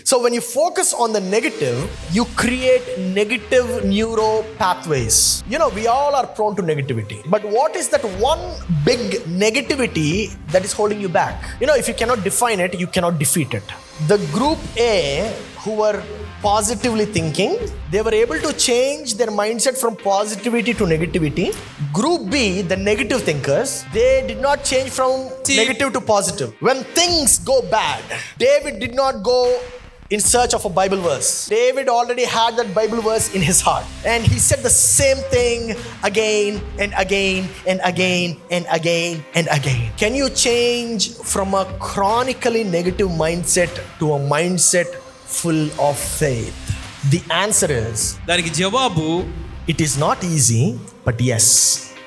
So when you focus on the negative, you create negative neuro pathways. You know, we all are prone to negativity. But what is that one big negativity that is holding you back? You know, if you cannot define it, you cannot defeat it. The group A who were positively thinking, they were able to change their mindset from positivity to negativity. Group B, the negative thinkers, they did not change from negative to positive. When things go bad, David did not go in search of a Bible verse. David already had that Bible verse in his heart, and he said the same thing again and again and again and again and again. Can you change from a chronically negative mindset to a mindset full of faith? The answer is, దానికి జవాబు, it is not easy, but yes,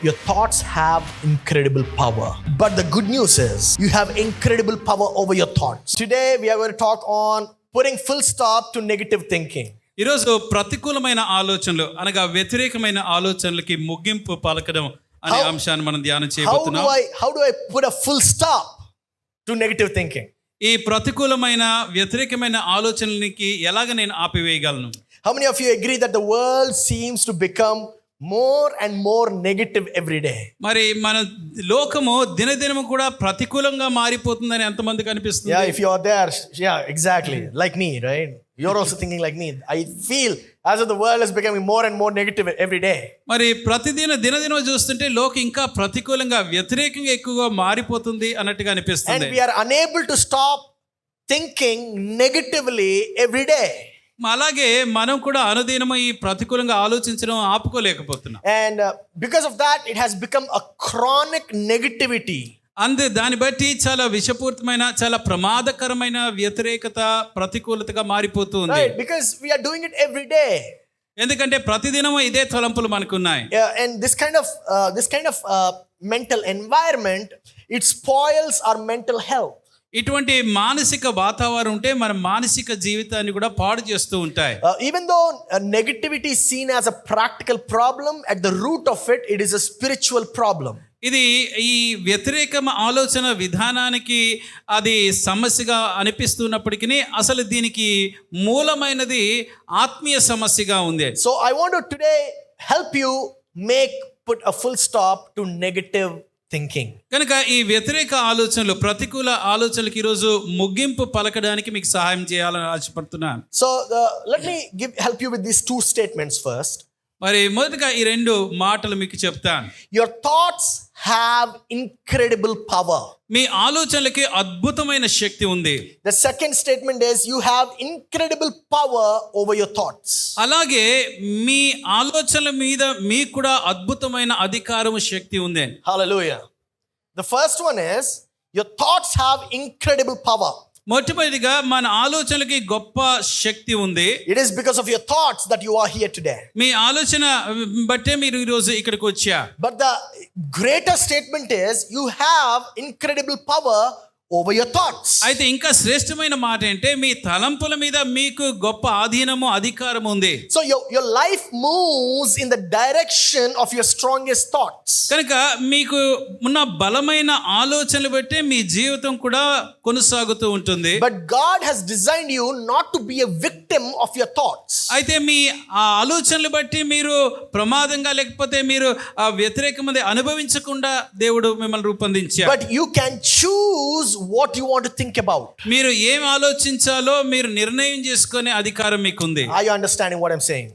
your thoughts have incredible power. But the good news is, you have incredible power over your thoughts. Today we are going to talk on putting full stop to negative thinking. ఈరోజు ప్రతికూలమైన ఆలోచనలు అనగా వ్యతిరేకమైన ఆలోచనలకి ముగింపు పలకడం అనే అంశాన్ని మనం ధ్యానం చేయబోతున్నాం. How do I put a full stop to negative thinking? ఈ ప్రతికూలమైన వ్యతిరేకమైన ఆలోచనలకి ఎలాగ నేను ఆపివేయగలను? How many of you agree that the world seems to become more and more negative every day? మరి మన లోకము దినదినము కూడా ప్రతికూలంగా మారిపోతుందని ఎంతమందికి అనిపిస్తుంది? Yeah, if you are there, yeah, exactly. Like me, right? You're also thinking like me. I feel as if the world is becoming more and more negative every day. మరి దినదినం చూస్తుంటే లోకం ఇంకా ప్రతికూలంగా వ్యతిరేకంగా ఎక్కువగా మారిపోతుంది అన్నట్టుగా అనిపిస్తుంది. And we are unable to stop thinking negatively every day. అలాగే మనం కూడా అనుదినము ఈ ప్రతికూలంగా ఆలోచించడం ఆపుకోలేకపోతున్నాం. And because of that, it has become a chronic negativity. దాన్ని బట్టి చాలా విషపూరితమైన, చాలా ప్రమాదకరమైన వ్యతిరేకత, ప్రతికూలతగా మారిపోతుంది. Right, because we are doing it every day. ఎందుకంటే ప్రతిదినము ఇదే తలంపులు మనకున్నాయి. And this kind of mental environment, it spoils our mental health. ఇటువంటి మానసిక వాతావరణం ఉంటే మన మానసిక జీవితాన్ని కూడా పాడు చేస్తూ ఉంటాయి. Even though negativity is seen as a practical problem, at the root of it, it is a spiritual problem. ఇది ఈ వ్యతిరేక ఆలోచన విధానానికి అది సమస్యగా అనిపిస్తున్నప్పటికీ అసలు దీనికి మూలమైనది ఆత్మీయ సమస్యగా ఉంది. So I want to today help you put a full stop to negative thinking. కనుక ఈ వ్యతిరేక ఆలోచనలు, ప్రతికూల ఆలోచనలకు ఈరోజు ముగింపు పలకడానికి మీకు సహాయం చేయాలని ఆశపడుతున్నాను. So let me help you with these two statements first. మరి మొదటగా ఈ రెండు మాటలు మీకు చెప్తాను. Your thoughts have incredible power. మీ ఆలోచనలకి అద్భుతమైన శక్తి ఉంది. The second statement is, you have incredible power over your thoughts. అలాగే మీ ఆలోచనల మీద మీకు కూడా అద్భుతమైన అధికారం, శక్తి ఉంది. Hallelujah. The first one is, your thoughts have incredible power. మొట్టమొదటిగా మన ఆలోచనలకి గొప్ప శక్తి ఉంది. It is because of your thoughts that you are here today. మీ ఆలోచన బట్టే మీరు ఈరోజు ఇక్కడికి వచ్చారు. But the greater statement is, you have incredible power over your thoughts. అయితే ఇంకా శ్రేష్టమైన మాట ఏంటంటే మీ తలంపుల మీద మీకు గొప్ప ఆధీనము, అధికారం ఉంది. So your life moves in the direction of your strongest thoughts. కనుక మీకు ఉన్న బలమైన ఆలోచనలు బట్టి మీ జీవితం కూడా కొనసాగుతూ ఉంటుంది. But God has designed you not to be a victim of your thoughts. అయితే మీ ఆ ఆలోచనలు బట్టి మీరు ప్రమాదంగా లేకపోతే మీరు ఆ వ్యతిరేకమైనది అనుభవించకుండా దేవుడు మిమ్మల్ని రూపొందించారు. But you can choose what you want to think about. మీరు ఏం ఆలోచించాలో మీరు నిర్ణయం చేసుకునే అధికారం మీకు ఉంది. Are you understanding what I'm saying?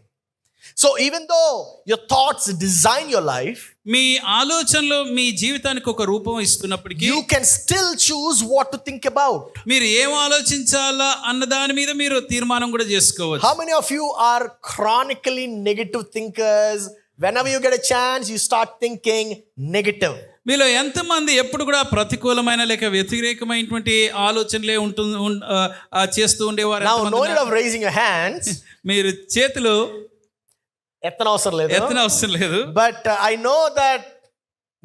So even though your thoughts design your life, మీ ఆలోచనలు మీ జీవితానికి ఒక రూపం ఇస్తున్నప్పటికీ you can still choose what to think about. మీరు ఏం ఆలోచించాలా అన్న దాని మీద మీరు తీర్మానం కూడా చేసుకోవచ్చు. How many of you are chronically negative thinkers? Whenever you get a chance, you start thinking negative. మీలో ఎంతమంది ఎప్పుడు కూడా ప్రతికూలమైన లేక వ్యతిరేకమైనటువంటి ఆలోచనలే చేస్తూ ఉండేవారు? Now, no need of raising your hands. మీరు చేతులు ఎత్తనవసరం లేదు. But I know that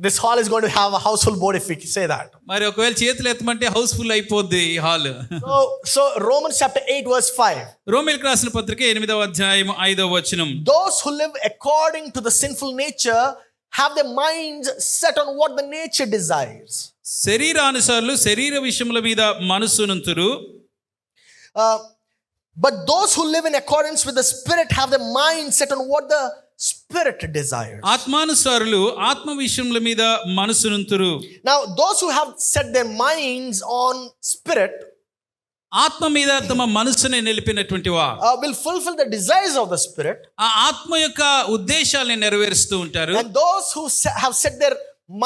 this hall is going to have a household board if we say that. మరి ఒకవేళ చేతులు ఎత్తమంటే హౌస్ఫుల్ అయిపోద్ది ఈ hall. So Romans chapter 8 verse 5. రోమీయులకు రాసిన పత్రిక 8వ అధ్యాయం 5వ వచనం. Those who live according to the sinful nature have their minds set on what the nature desires. శరీరానుసారులు శరీర విషయముల మీద మనస్సునుంతురు. But those who live in accordance with the Spirit have their mind set on what the Spirit desires. ఆత్మానుసారులు ఆత్మ విషయముల మీద మనసునుంతురు. Now, those who have set their minds on Spirit ఆత్మ మీద తమ మనసుని నిలిపినటువంటి వారు will fulfill the desires of the Spirit. ఆ ఆత్మ యొక్క ఉద్దేశాలను నెరవేరుస్తూ ఉంటారు. And those who have set their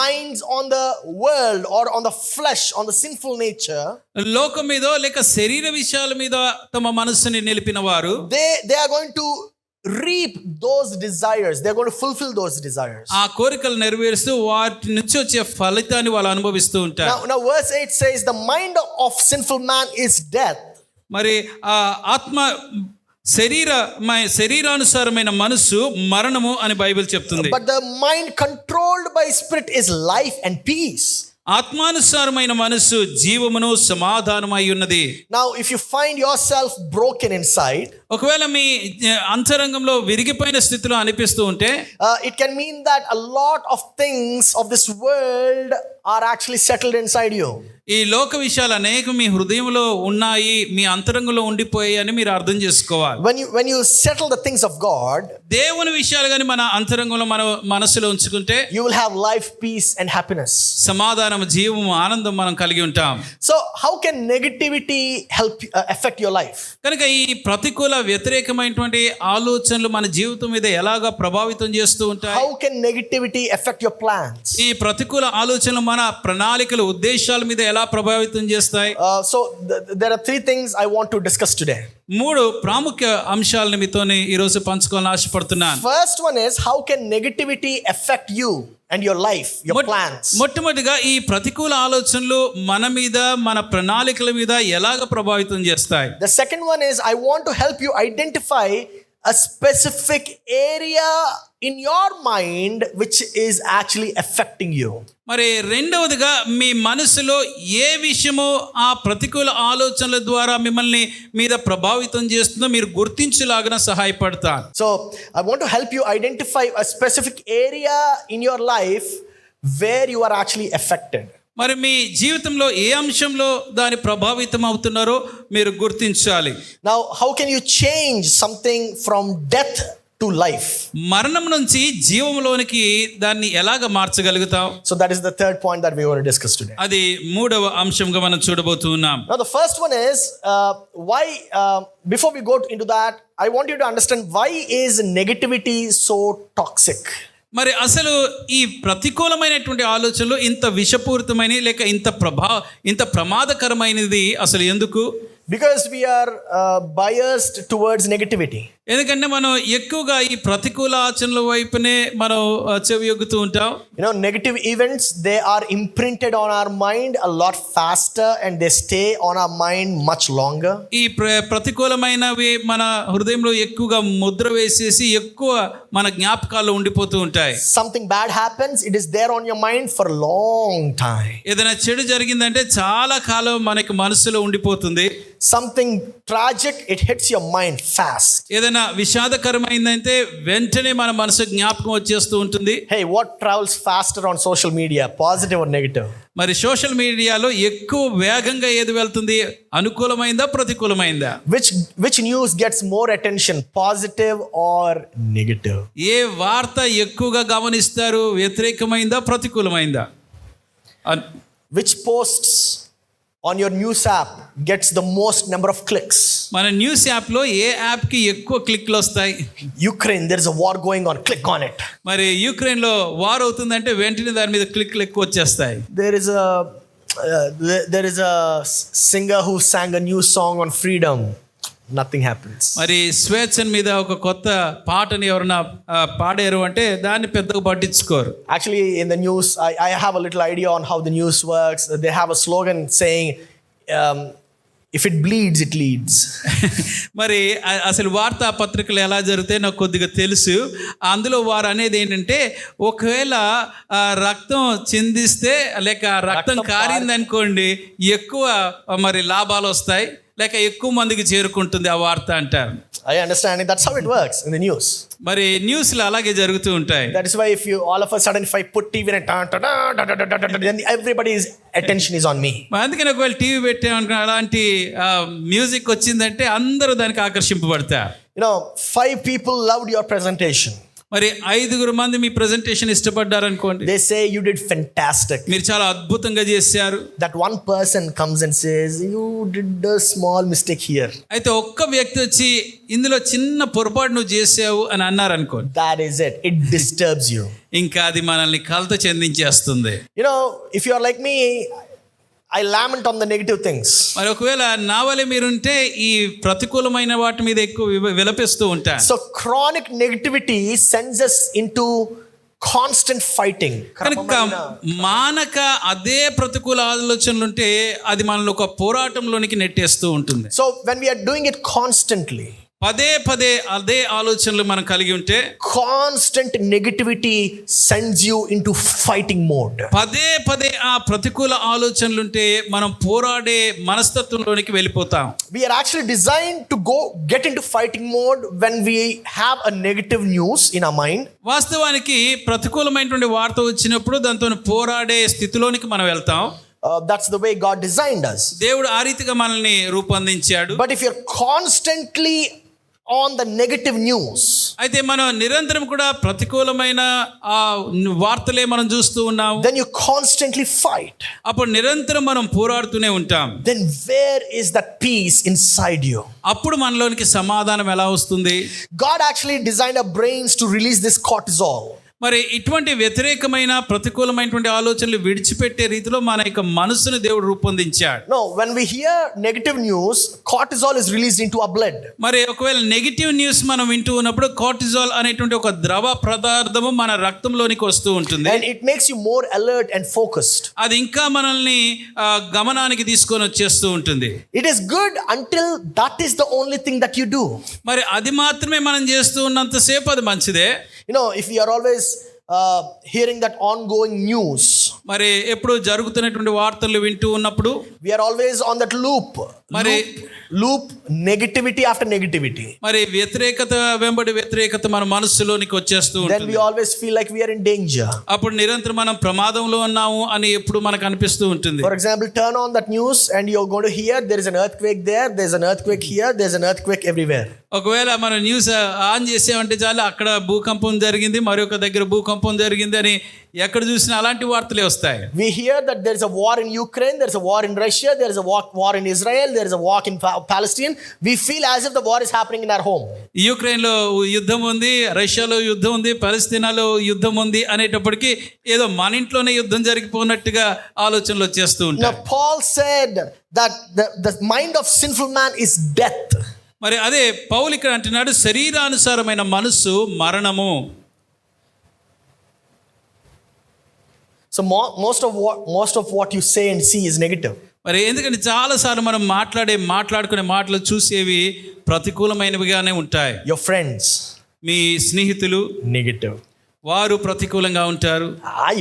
minds on the world or on the flesh, on the sinful nature, లోకం మీద లేక శరీర విషయాల మీద తమ మనసుని నిలిపిన వారు they are going to reap those desires. They are going to fulfill those desires. ఆ కోరికలు నెరవేరుస్తూ వాటి నుంచి వచ్చే ఫలితాన్ని వాళ్ళు అనుభవిస్తూ ఉంటారు. Now verse 8 says the mind of sinful man is death. మరి ఆ ఆత్మ శరీరానుసారమైన మనసు మరణము అని బైబిల్ చెప్తుంది. But the mind controlled by Spirit is life and peace. ఆత్మానుసారమైన మనసు జీవమును సమాధానమై ఉన్నది. Now if you find yourself broken inside, ఒకవేళ మీ అంతరంగంలో విరిగిపోయిన స్థితిలో అనిపిస్తూ ఉంటే it can mean that a lot of things of this world are actually settled inside you. ఈ లోక విషయాలు అనేక మీ హృదయంలో ఉన్నాయి, మీ అంతరంగంలో ఉండిపోయాయి అని మీరు అర్థం చేసుకోవాలి. When you settle the things of God, దేవుని విషయాలు కానీ మన అంతరంగంలో మన మనసులో ఉంచుకుంటే you will have life, peace and happiness. సమాధానం, జీవము, ఆనందం మనం కలిగి ఉంటాం. So how can negativity help affect your life? కనుక ఈ ప్రతికూల వ్యతిరేకమైనటువంటి ఆలోచనలు మన జీవితం మీద ఎలాగా ప్రభావితం చేస్తూ ఉంటాయి? How can negativity affect your plans? ఈ ప్రతికూల ఆలోచనలు మన ప్రణాళికలు, ఉద్దేశాల మీద ఎలా ప్రభావితం చేస్తాయి? So there are three things I want to discuss today. 3 ప్రాముఖ్య అంశాలను మీతోని ఈ రోజు పంచుకోవాలని ఆశపడుతున్నాను. First one is how can negativity affect you and your life, your plans? మొట్టమొదటిగా ఈ ప్రతికూల ఆలోచనలు మన మీద, మన ప్రణాళికల మీద ఎలాగ ప్రభావితం చేస్తాయి? The second one is I want to help you identify a specific area in your mind which is actually affecting you. మరి రెండవదిగా మీ మనసులో ఏ విషయమో ఆ ప్రతికూల ఆలోచనల ద్వారా మిమ్మల్ని మీద ప్రభావితం చేస్తుందో మీరు గుర్తించలాగా సహాయపడతాను. So I want to help you identify a specific area in your life where you are actually affected. మరి మీ జీవితంలో ఏ అంశంలో దాని ప్రభావితం అవుతున్నారో మీరు గుర్తించాలి. Now how can you change something from death to life? మరణం నుంచి జీవంలోనికి దాన్ని ఎలాగ మార్చగలుగుతాం? So that is the third point that we want to discuss today. అది 3వ అంశంగా మనం చూడబోతున్నాం. Now the first one is why before we go into that I want you to understand why is negativity so toxic? మరి అసలు ఈ ప్రతికూలమైనటువంటి ఆలోచనలు ఇంత విషపూరితమైన లేక ఇంత ప్రమాదకరమైనది అసలు ఎందుకు? Because we are biased towards negativity. ఎందుకంటే మనం ఎక్కువగా ఈ ప్రతికూల ఆచరణల వైపునే మనం చెవియొగ్గుతూ ఉంటాం. Negative events, they are imprinted on our mind a lot faster and they stay on our mind much longer. ఈ ప్రతికూలమైనవి మన హృదయంలో ఎక్కువగా ముద్ర వేసేసి ఎక్కువ మన జ్ఞాపకాల్లో ఉండిపోతూ ఉంటాయి. Something bad happens, it is there on your mind for a long time. ఏదైనా చెడు జరిగిందంటే చాలా కాలం మనకి మనసులో ఉండిపోతుంది. Something tragic, it hits your mind fast. ఏదైనా విషాదకరమైందంటే వెంటనే మన మనసు జ్ఞాపకం వచ్చేస్తూ ఉంటుంది. Hey, what travels faster on social media, positive or negative? మరి సోషల్ మీడియాలో ఎక్కువ వేగంగా ఏది వెళ్తుంది? అనుకూలమైందా, ప్రతికూలమైందా? Which news gets more attention, positive or negative? ఏ వార్త ఎక్కువగా గమనిస్తారు? వ్యతిరేకమైందా, ప్రతికూలమైందా? Which posts on your news app gets the most number of clicks? మన న్యూస్ యాప్ లో ఏ యాప్ కి ఎక్కువ క్లిక్లు వస్తాయి? Ukraine, there is a war going on, click on it. మరి Ukraine లో వార్ అవుతుందంటే వెంటనే దాని మీద క్లిక్లు ఎక్కువ వచ్చేస్తాయి. There is a singer who sang a new song on freedom. Nothing happens. మరి స్వేచ్ఛ మీద ఒక కొత్త పాటని ఎవరైనా పాడారు అంటే దాన్ని పెద్దగా పట్టించుకోరు. Actually in the news I have a little idea on how the news works. They have a slogan saying if it bleeds it leads. మరి అసలు వార్తా పత్రికలు ఎలా జరిగితే నాకు కొద్దిగా తెలుసు. అందులో వారు అనేది ఏంటంటే ఒకవేళ రక్తం చిందిస్తే లేక రక్తం కారిందనుకోండి ఎక్కువ మరి లాభాలు వస్తాయి లేక ఎక్కువ మందికి చేరుకుంటుంది ఆ వార్త అంటారు. Are you understanding? That's how it works in the news. మరి న్యూస్లు అలాగే జరుగుతూ ఉంటాయి. That is why if you all of a sudden if I put TV and then everybody's attention is on me. అందుకని ఒకవేళ టీవీ పెట్టామనుకో అలాంటి music వచ్చిందంటే అందరూ దానికి ఆకర్షింపబడతారు. 5 people loved your presentation. మరి 5 మంది మీ ప్రెజెంటేషన్ ఇష్టపడ్డారు అనుకోండి. They say you did fantastic. మీరు చాలా అద్భుతంగా చేశారు. That one person comes and says you did a small mistake here. అయితే ఒక్క వ్యక్తి వచ్చి ఇందులో చిన్న పొరపాటు నువ్వు చేసావు అని అన్నారు అనుకోండి. That is it. It disturbs you. ఇంకా అది మనల్ని కలత చెందించేస్తుంది. If you are like me, I lament on the negative things. మరి ఒకవేళ నా వలె మీరుంటే ఈ ప్రతికూలమైన వాటి మీద ఎక్కువ విలపిస్తూ ఉంటాను. So chronic negativity sends us into constant fighting. కనుక మానక అదే ప్రతికూల ఆలోచనలు ఉంటే అది మనల్ని ఒక పోరాటంలోనికి నెట్టేస్తూ ఉంటుంది. So when we are doing it constantly, పదే అదే ఆలోచనలు మనం కలిగి ఉంటే constant negativity sends you into fighting mode. పదే ఆ ప్రతికూల ఆలోచనలు ఉంటే మనం పోరాడే మనస్తత్వంలోనికి వెళ్ళిపోతాం. We are actually designed to get into fighting mode when we have a negative news in our mind. వాస్తవానికి ప్రతికూలమైనటువంటి వార్త వచ్చినప్పుడు దాంతో పోరాడే స్థితిలోనికి మనం వెళ్తాం. That's the way God designed us. దేవుడు ఆ రీతిగా మనల్ని రూపొందించాడు. But if you're constantly on the negative news, అయితే మనం నిరంతరం కూడా ప్రతికూలమైన ఆ వార్తలే మనం చూస్తూ ఉన్నాం. then you constantly fight. అప్పుడు నిరంతరం మనం పోరాడుతూనే ఉంటాం. Then where is that peace inside you? అప్పుడు మనలోనికి సమాధానం ఎలా వస్తుంది? God actually designed our brains to release this cortisol. మరి ఇటువంటి వ్యతిరేకమైన ప్రతికూలమైనటువంటి ఆలోచనలు విడిచిపెట్టే రీతిలో మన యొక్క మనసును దేవుడు రూపొందించాడు. No, when we hear negative news, cortisol is released into our blood. మరి ఒకవేళ నెగిటివ్ న్యూస్ మనం వింటూ ఉన్నప్పుడు కార్టిజాల్ అనేటువంటి ఒక ద్రవ పదార్థము మన రక్తంలోనికి వస్తూ ఉంటుంది. And it makes you more alert and focused. అది ఇంకా మనల్ని గమనానికి తీసుకొని వచ్చేస్తూ ఉంటుంది. It is good until that is the only thing that you do. మరి అది మాత్రమే మనం చేస్తూ ఉన్నంతసేపు అది మంచిదే. If we are always hearing that ongoing news, మరి ఎప్పుడు జరుగుతున్నటువంటి వార్తలు వింటూ ఉన్నప్పుడు we are always on that loop negativity after negativity, మరి వ్యతిరేకత వెంబడి వ్యతిరేకత మన మనసులోనికి వచ్చేస్తూ then ఉంటుంది. we always feel like we are in danger. అప్పుడు నిరంతరం మనం ప్రమాదంలో ఉన్నాము అని ఎప్పుడు మనకు అనిపిస్తూ ఉంటుంది. For example, turn on that news and you're going to hear there is an earthquake there, there's an earthquake here, there's an earthquake everywhere. ఒకవేళ మనం న్యూస్ ఆన్ చేసామంటే చాలు అక్కడ భూకంపం జరిగింది, మరొక దగ్గర భూకంపం జరిగింది అని ఎక్కడ చూసినా అలాంటి వార్తలే వస్తాయి. We hear that there is a war in Ukraine, there is a war in Russia, there is a war in Israel, there is a war in Palestine. We feel as if the war is happening in our home. యుక్రెయిన్లో యుద్ధం ఉంది, రష్యాలో యుద్ధం ఉంది, పాలస్తీనాలో యుద్ధం ఉంది అనేటప్పటికీ ఏదో మన ఇంట్లోనే యుద్ధం జరిగిపోయినట్టుగా ఆలోచనలు వచ్చేస్తూ ఉంటాయి. Now Paul said that the mind of sinful man is death. మరి అదే పౌలు ఇక్కడ అంటున్నాడు, శరీరానుసారమైన మనస్సు మరణము. So most of what you say and see is negative. మరి ఎందుకంటే చాలాసార్లు మనం మాట్లాడుకునే మాటలు చూసేవి ప్రతికూలమైనవిగానే ఉంటాయి. Your friends, మీ స్నేహితులు negative. వారు ప్రతికూలంగా ఉంటారు.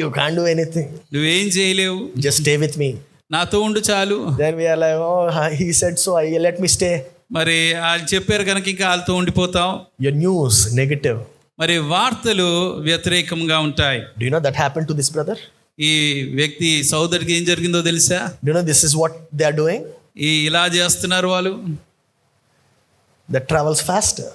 You can't do anything. నువ్వేం చేయలేవు, just stay with me. నాతో ఉండు చాలు. Then we are like, he said so, let me stay. మరి వాళ్ళు చెప్పారు కనుక ఇంకా వాళ్ళతో ఉండిపోతాం. Your news negative. మరి వార్తలు వ్యతిరేకంగా ఉంటాయి. Do you know that happened to this brother? ఈ వ్యక్తి సోదరుడికి ఏం జరిగిందో తెలుసా? Do you know this is what they are doing? ఇలా చేస్తున్నారు వాళ్ళు. That travels faster.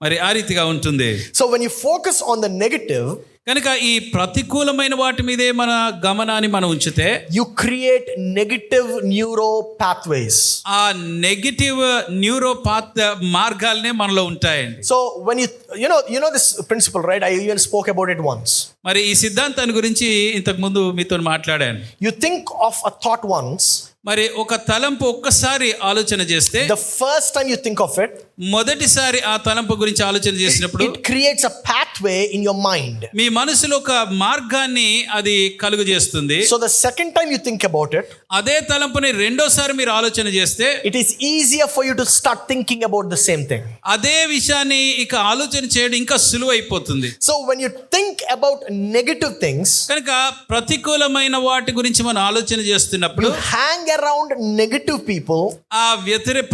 మరి ఆ రీతిగా ఉంటుంది. So when you focus on the negative, కనుక ఈ ప్రతికూలమైన వాటి మీదే మన గమనాన్ని మనం ఉంచితే you create negative neuro pathways. ఆ నెగటివ్ న్యూరో మార్గాలనే మనలో ఉంటాయండి. So when you know this principle, right? I even spoke about it once. మరి ఈ సిద్ధాంతాన్ని గురించి ఇంతకు ముందు మీతో మాట్లాడాను. You think of a thought once. మరి ఒక తలంపు ఒక్కసారి ఆలోచన చేస్తే, the first time you think of it, మొదటిసారి ఆ తలంపు గురించి ఆలోచన చేసినప్పుడు it creates a pathway in your mind. మీ మనసులో ఒక మార్గాన్ని అది కలుగు చేస్తుంది. So the second time you think about it, అదే తలంపుని రెండోసారి మీరు ఆలోచన చేస్తే it is easier for you to start thinking about the same thing. అదే విషయాన్ని ఇక ఆలోచన చేయడం ఇంకా సులువైపోతుంది. So when you think about negative things, కనుక ప్రతికూలమైన వాటి గురించి మనం ఆలోచన చేస్తున్నప్పుడు you hang around negative people, ఆ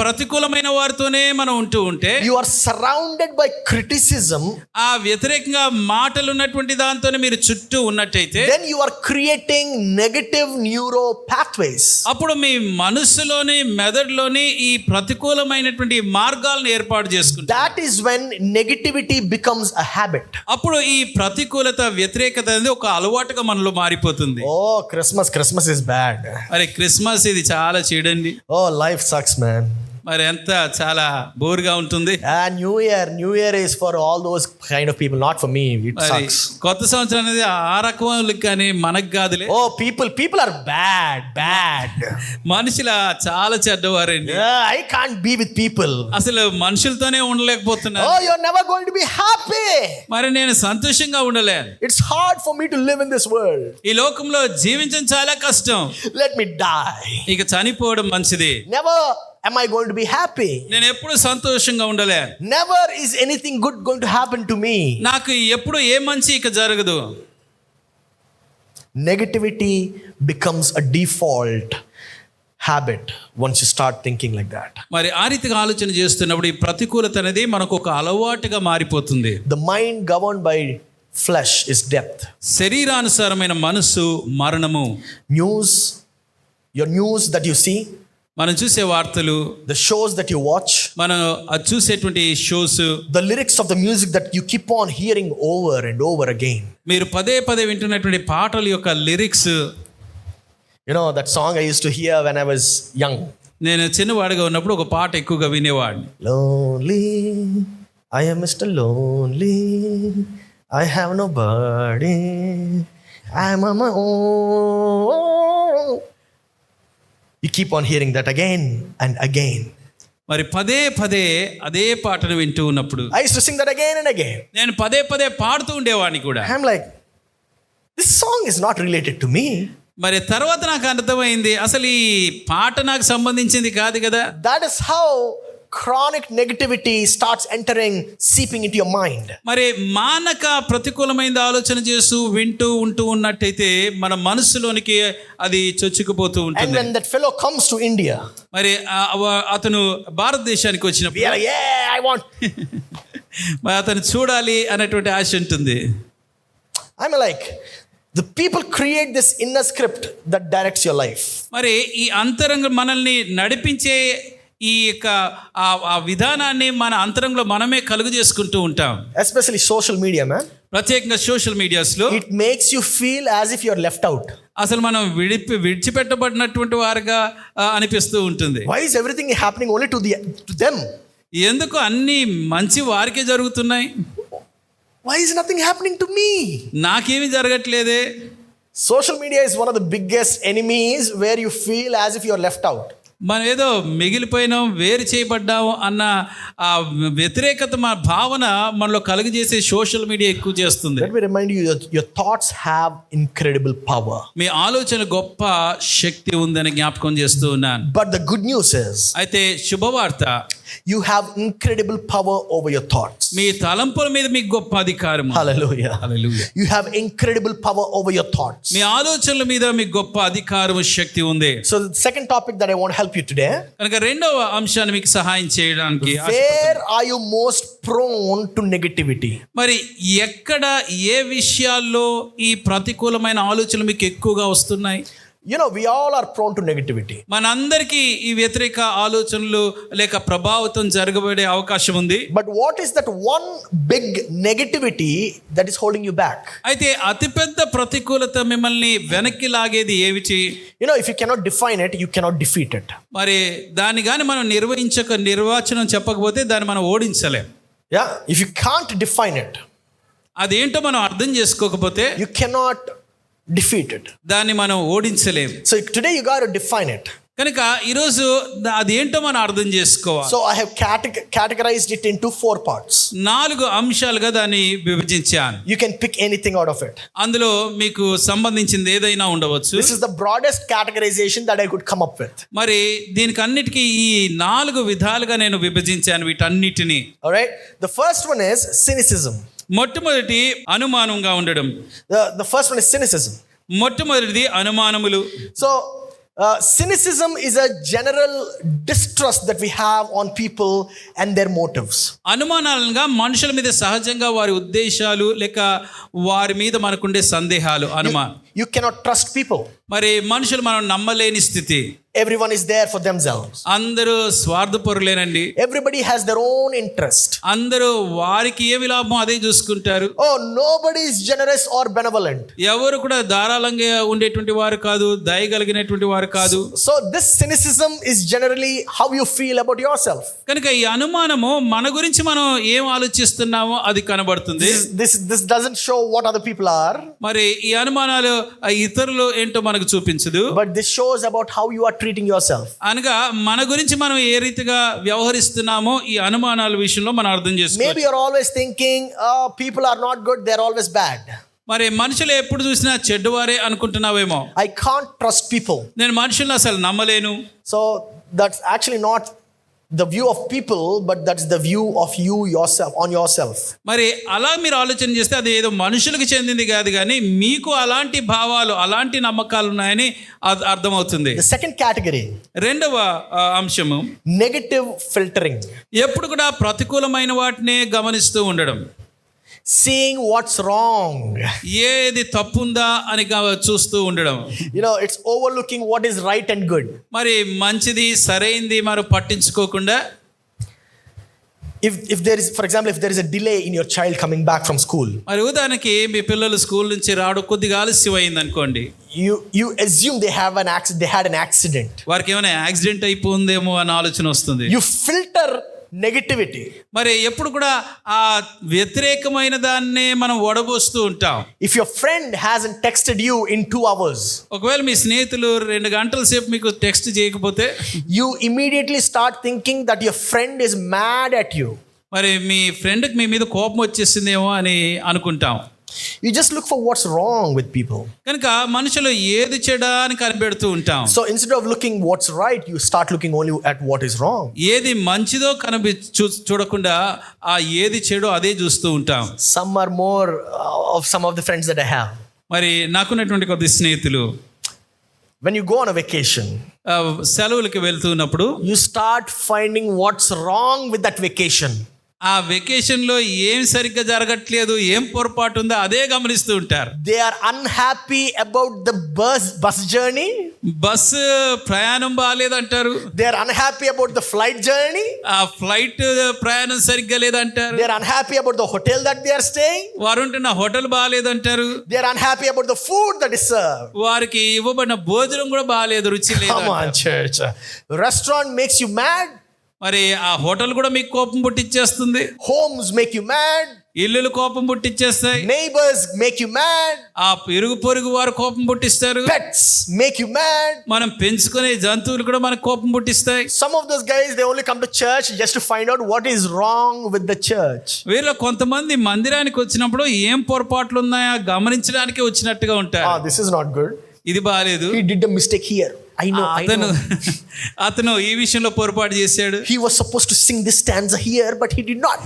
ప్రతికూలమైన వారితోనే మనం ఉంటూ ఉంటే, you are surrounded by criticism, ఆ వ్యతిరేకంగా మాటలు ఉన్నటువంటి దాంతోనే మీరు చుట్టూ ఉన్నట్టయితే, then you are creating negative neuro pathways. అప్పుడు మీ మనసులోని మెదడులోని ఈ ప్రతికూలమైనటువంటి మార్గాలను ఏర్పాటు చేసుకుంటారు. That is when negativity becomes a habit. అప్పుడు ఈ ప్రతికూలత, వ్యతిరేకత అనేది ఒక అలవాటుగా మనలో మారిపోతుంది. Oh, Christmas is bad. మరి క్రిస్మస్ ఇది చాలా చెడండి. Oh, life sucks, man. మరి ఎంత చాలా బోర్గా ఉంటుంది. And New Year is for all those kind of people, not for me. It మరి sucks. కొత్త సంవత్సరం అనేది ఆ రకం వాళ్ళకి కానీ మనకు కాదులే. Oh, people are bad. మనుషుల చాలా చెడ్డవారండి. Yeah, I can't be with people. అసలు మనుషులతోనే ఉండలేకపోతున్నా. Oh, you're never going to be happy. మరి నేను సంతోషంగా ఉండలేను. It's hard for me to live in this world. ఈ లోకంలో జీవించడం చాలా కష్టం. Let me die. ఇక చనిపోవడం మంచిది. Never am I going to be happy. నేను ఎప్పుడు సంతోషంగా ఉండలేను. Never is anything good going to happen to me. నాకు ఎప్పుడు ఏ మంచి ఇక జరగదు. Negativity becomes a default habit once you start thinking like that. మరి ఆ రీతిగా ఆలోచన చేస్తున్నప్పుడు ఈ ప్రతికూలత అనేది మనకు ఒక అలవాటుగా మారిపోతుంది. The mind governed by flesh is death. శరీరానుసారమైన మనస్సు మరణము. Your news that you see, మనం చూసే వార్తలు, the shows that you watch, మనం అది చూసేటువంటి shows, the lyrics of the music that you keep on hearing over and over again. మీరు పదే పదే వింటున్నటువంటి పాటల యొక్క lyrics. You know that song I used to hear when I was young. నేను చిన్నవాడిగా ఉన్నప్పుడు ఒక పాట ఎక్కువగా వినేవాడిని. Lonely, I am Mr. Lonely, I have nobody, I am on my own. You keep on hearing that again and again. మరి పదే పదే అదే పాటను వింటూ ఉన్నప్పుడు I used to sing that again and again. నేను పదే పదే పాడుతూ ఉండేవాడిని కూడా. I'm like, this song is not related to me. మరి తర్వాత నాకు అర్థమైంది, అసలు ఈ పాట నాకు సంబంధించింది కాదు కదా. That is how chronic negativity starts seeping into your mind. మరి మానక ప్రతికూలమైన ఆలోచన చేస్తూ వింటూ ఉంటూ ఉన్నట్టయితే మన మనసులోనికి అది చొచ్చుకుపోతూ And ఉంటుంది. when that fellow comes to India, మరి అతను భారతదేశానికి వచ్చినప్పుడు we are like, yeah, I want. మరి అతను చూడాలి అనేటువంటి ఆశ ఉంటుంది. I'm like, the people create this inner script that directs your life. మరి ఈ అంతరంగ మనల్ని నడిపించే ఈ యొక్క ఆ విధానాన్ని మన అంతరంగంలో మనమే కలుగు చేసుకుంటూ ఉంటాం. Especially social media, man. ప్రత్యేకంగా social మీడియాస్లో It makes you feel as if you're left out. అసలు మనం విడిచిపెట్టబడినటువంటి వారుగా అనిపిస్తూ ఉంటుంది. Why is everything happening only to them? ఎందుకు అన్ని మంచి వారికే జరుగుతున్నాయి? Why is nothing happening to me? నాకేమీ జరగట్లేదే. Social media is one of the biggest enemies where you feel as if you're left out. మనం ఏదో మిగిలిపోయినాం, వేరు చేయబడ్డాము అన్న ఆ వ్యతిరేకత మన భావన మనలో కలుగజేసే సోషల్ మీడియా ఎక్కువ చేస్తుంది. Let me remind you, your thoughts have incredible power. మీ ఆలోచన గొప్ప శక్తి ఉందని జ్ఞాపకం చేస్తూ ఉన్నాను. But the good news is, అయితే శుభవార్త, you have incredible power over your thoughts. మీ తలంపుల మీద మీకు గొప్ప అధికారం. Hallelujah. Hallelujah. You have incredible power over your thoughts. మీ ఆలోచనల మీద మీకు గొప్ప అధికారం, శక్తి ఉంది. So the second topic that I want to help you today, కనుక రెండవ అంశాన్ని మీకు సహాయం చేయడానికి, where are you most prone to negativity? మరి ఎక్కడ ఏ విషయాల్లో ఈ ప్రతికూలమైన ఆలోచనలు మీకు ఎక్కువగా వస్తున్నాయి? You know, we all are prone to negativity. మనందరికీ ఈ వ్యతిరేక ఆలోచనలు లేక ప్రభావితం జరగబడే అవకాశం ఉంది. But what is that one big negativity that is holding you back? అయితే అతిపెద్ద ప్రతికూలత మిమ్మల్ని వెనక్కి లాగేది ఏమిటి? You know, if you cannot define it, you cannot defeat it. మరి దాన్ని కానీ మనం నిర్వచనం చెప్పకపోతే దాన్ని మనం ఓడించలేం. Yeah, if you can't define it, అదేంటో మనం అర్థం చేసుకోకపోతే you cannot defeat it. దాన్ని మనం ఓడించలేం. So today you got to define it. కనుక ఈరోజు అదేంటో మనం అర్థం చేసుకోవాలి. So I have categorized it into 4 parts. 4 అంశాలుగా దాన్ని విభజించాను. You can pick anything out of it. అందులో మీకు సంబంధించింది ఏదైనా ఉండవచ్చు. This is the broadest categorization that I could come up with. మరి దీనికి అన్నిటికీ ఈ 4 విధాలుగా నేను విభజించాను వీటన్నిటిని. All right. The first one is cynicism. మొట్టమొదటి అనుమానంగా ఉండడం. The first one is cynicism. మొట్టమొదటిది అనుమానములు. So Cynicism is a general distrust that we have on people and their motives. అనుమానాలుగా మనుషుల మీద సహజంగా వారి ఉద్దేశాలు లేక వారి మీద మనకుండే సందేహాలు అనుమానం. You cannot trust people. మరి మనుషులు మనం నమ్మలేని స్థితి. Everyone is there for themselves. అందరూ స్వార్థపరులేనండి. Everybody has their own interest. అందరూ వారికి ఏమి లాభం అదే చూసుకుంటారు. Oh, nobody is generous or benevolent. ఎవరు కూడా ధారాళంగా ఉండేటువంటి వారు కాదు, దయగలిగినటువంటి వారు కాదు. So this cynicism is generally how you feel about yourself. కనుక ఈ అనుమానము మన గురించి మనం ఏం ఆలోచిస్తున్నామో అది కనబడుతుంది. This doesn't show what other people are. మరి ఈ అనుమానాలు ఇతరులు ఏంటో మనకు చూపించదు. But this shows about how you are treating yourself. అనగా మన గురించి మనం ఏ రీతిగా వ్యవహరిస్తున్నామో ఈ అనుమానాల విషయంలో మనం అర్థం చేసుకోవాలి. Maybe you're always thinking, people are not good, they're always bad. మరి మనుషులు ఎప్పుడు చూసినా చెడ్డవారే అనుకుంటున్నావేమో. I can't trust people. నేను మనుషులను అసలు నమ్మలేను. So that's actually not the view of people, but that's the view of you yourself, on yourself. మరి అలా మీరు ఆలోచన చేస్తే అది ఏదో మనుషులకు చెందింది కాదు, కానీ మీకు అలాంటి భావాలు అలాంటి నమ్మకాలు ఉన్నాయని అర్థమవుతుంది. The second category, రెండవ అంశము negative filtering. ఎప్పుడు కూడా ప్రతికూలమైన వాటినే గమనిస్తూ ఉండడం. Seeing what's wrong. ఏది తప్పుందా అని చూస్తూ ఉండడం. It's overlooking what is right and good. మరి మంచిది సరైంది మరి పట్టించుకోకుండా, if there is, for example, if there is a delay in your child coming back from school, మరి ఉదాహరణకి మీ పిల్లలు స్కూల్ నుంచి రావడం కొద్దిగా ఆలస్యం అయింది అనుకోండి. you assume they had an accident. వారికి ఏమైనా యాక్సిడెంట్ అయిపోయిందేమో అని ఆలోచన వస్తుంది. You filter negativity. మరి ఎప్పుడు కూడా ఆ వ్యతిరేకమైన దాన్నే మనం వడబోస్తూ ఉంటాం. If your friend hasn't texted you in 2 hours, ఒకవేళ మీ స్నేహితులు 2 గంటల సేపు మీకు టెక్స్ట్ చేయకపోతే, you immediately start thinking that your friend is mad at you. మరి మీ ఫ్రెండ్కి మీ మీద కోపం వచ్చేసిందేమో అని అనుకుంటాం. You just look for what's wrong with people. కనుక మనుషులు ఏది చెడా అని కనిపెడుతూ ఉంటాం. So instead of looking what's right, you start looking only at what is wrong. ఏది మంచిదో చూడకుండా ఆ ఏది చెడో అదే చూస్తూ ఉంటాం. Some are more of some of the friends that I have. మరి నాకున్నటువంటి కొద్ది స్నేహితులు, when you go on a vacation, సెలవులకి వెళ్తున్నప్పుడు you start finding what's wrong with that vacation. ఆ వెకేషన్లో ఏం సరిగ్గా జరగట్లేదు, ఏం పొరపాటు ఉందో అదే గమనిస్తూ ఉంటారు. They are unhappy about the bus journey. Bus ప్రయాణం బాగాలేదంటారు. They are unhappy about the flight journey. ఆ ఫ్లైట్ ప్రయాణం సరిగ్గా లేదంటారు. They are unhappy about the hotel that they are staying. వారు ఉంటున్న hotel బాగాలేదంటారు. They are unhappy about the food that is served. వారికి ఇవ్వబడిన భోజనం కూడా బాగాలేదు, రుచి లేదు. Come on, church. Restaurant makes you mad. మరి ఆ హోటల్ కూడా మీకు కోపం పుట్టించేస్తుంది. Homes make you mad. ఇల్లులు కోపం పుట్టించేస్తాయి. Neighbors make you mad. ఆ ఇరుగు పొరుగు వారు కోపం పుట్టిస్తారు. Pets make you mad. మనం పెంచుకునే జంతువులు కూడా మనకు కోపం పుట్టిస్తాయి. Some of those guys, they only come to church just to find out what is wrong with the church. వీళ్ళ కొంతమంది మందిరానికి వచ్చినప్పుడు ఏం పొరపాట్లు ఉన్నాయో గమనించడానికి వచ్చినట్టుగా ఉంటారు. This is not good. ఇది బాలేదు. He did a mistake here. I know. అతను ఈ విషయంలో పొరపాటు చేశాడు. He was supposed to sing this stanza here, but he did not.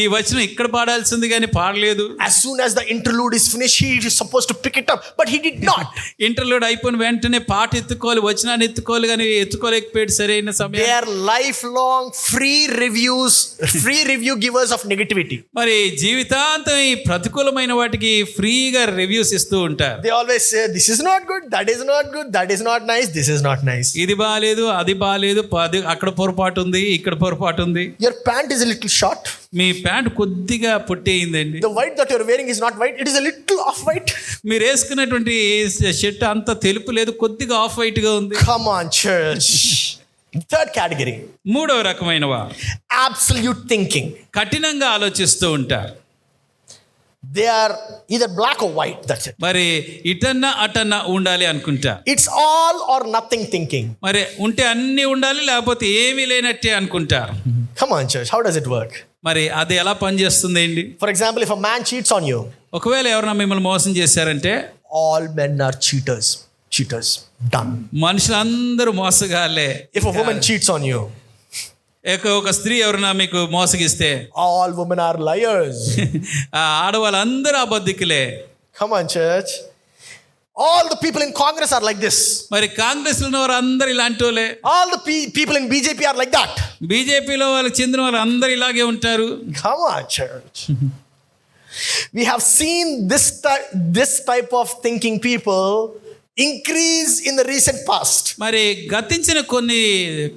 ఈ వచనం ఇక్కడ పాడాల్సింది కానీ పాడలేదు. As soon as the interlude is finished, he is supposed to pick it up, but he did not. Interlude అయిపోయిన వెంటనే పాట ఎత్తుకోవాలి, వచనాన్ని ఎత్తుకోవాలి, కానీ ఎత్తుకోలేకపోయాడు సరైన సమయం. They are lifelong free review givers of negativity. మరి జీవితాంతం ఈ ప్రతికూలమైన వాటికి ఫ్రీగా రివ్యూస్ ఇస్తూ ఉంటారు. They always say, this is not good, that is not good, that is not nice, this is not nice. ఇది బాలేదు, అది బాలేదు, అక్కడ పొరపాటు ఉంది, ఇక్కడ పొరపాటు ఉంది. Your pant is a little short. Me pant కొద్దిగా పొట్టేయిందండి. The white that you are wearing is not white, it is a little off white. మీరు వేసుకున్నటువంటి షర్ట్ అంత తెలుపు లేదు, కొద్దిగా ఆఫ్ వైట్ గా ఉంది. Come on, church. Third category, మూడవ రకమైనవా absolute thinking. కఠినంగా ఆలోచిస్తూ ఉంటారు. They are either black or white, that's it. మరి ఇటన్నా అటన్నా ఉండాలి అనుకుంటా. It's all or nothing thinking. మరి ఉంటే అన్ని ఉండాలి, లేకపోతే ఏమీ లేనట్టే అనుకుంటారు. Come on, church, how does it work? మరి అది ఎలా పనిచేస్తుంది అండి? For example, if a man cheats on you, ఒకవేళ ఎవరైనా మిమ్మల్ని మోసం చేశారంటే, all men are cheaters. Done. మనుషులందరూ మోసగాళ్ళే. If a woman cheats on you, ఒక స్త్రీ ఎవరైనా మీకు మోసగిస్తే, all women are liars. ఆడవాళ్ళందరూ అబద్ధికులే. Come on, church. All the people in Congress are like this. మరి కాంగ్రెస్ లో వారు అందరు ఇలాంటి వాళ్ళే. All the people in BJP are like that. బీజేపీలో వాళ్ళకి చెందిన వాళ్ళు అందరు ఇలాగే ఉంటారు. Come on, church. We have seen this type of thinking people increase in the recent past. మరి గతించిన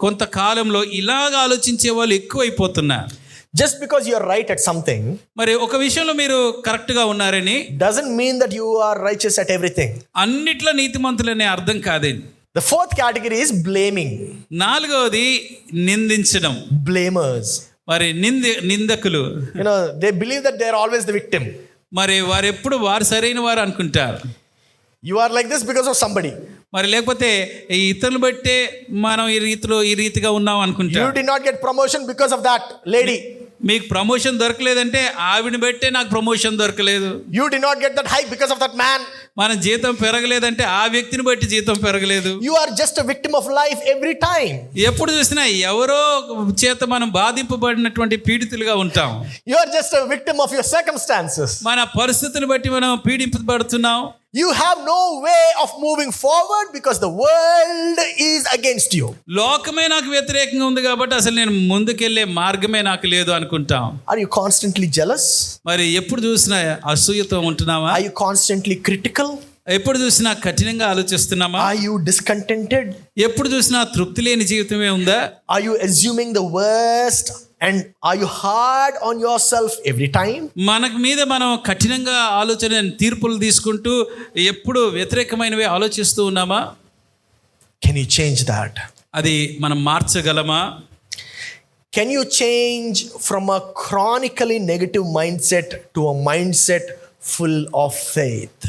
కొంతకాలంలో ఇలాగ ఆలోచించే వాళ్ళు ఎక్కువైపోతున్నారు. Just because you are right at something, మరి ఒక విషయంలో మీరు కరెక్ట్ గా ఉన్నారని doesn't mean that you are righteous at everything. అన్నిట్లో నీతిమంతులనే అర్థం కాదండి. The fourth category is blaming. నాలుగవది నిందించడం. Blamers. మరి నిందకులు. They believe that they are always the victim. మరి వారు ఎప్పుడు వారు సరైన వారు అనుకుంటారు. You are like this because of somebody. మరి లేకపోతే ఈ ఇతరులు బట్టే మనం ఈ రీతిగా ఉన్నాం అనుకుంటారు. You did not get promotion because of that lady. మీకు ప్రమోషన్ దొరకలేదంటే ఆవిడని బట్టే నాకు ప్రమోషన్ దొరకలేదు. You did not get that hike because of that man. మన జీతం పెరగలేదంటే ఆ వ్యక్తిని బట్టి జీతం పెరగలేదు. You are just a victim of life every time. ఎప్పుడు చూసినా ఎవరో చేత మనం బాధింపబడినటువంటి పీడితులుగా ఉంటాం. You are just a victim of your circumstances. మన పరిస్థితిని బట్టి మనం పీడింపబడుతున్నాం. You have no way of moving forward because the world is against you. లోకమే నాకు వ్యతిరేకంగా ఉంది కాబట్టి అసలు నేను ముందుకెళ్లే మార్గమే నాకు లేదు అనుకుంటాం. Are you constantly jealous? మరి ఎప్పుడు చూసినా అసూయతో ఉంటున్నామా? Are you constantly critical? ఎప్పుడు చూసినా కఠినంగా ఆలోచిస్తున్నామా? Are you discontented? ఎప్పుడు చూసినా తృప్తి లేని జీవితమే ఉందా? Are you assuming the worst and are you hard on yourself every time? మనకు మీద మనం కఠినంగా ఆలోచన తీర్పులు తీసుకుంటూ ఎప్పుడు వ్యతిరేకమైనవి ఆలోచిస్తూ ఉన్నామా? Can you change that? అది మనం మార్చగలమా? Can you change from a chronically negative mindset to a mindset full of faith?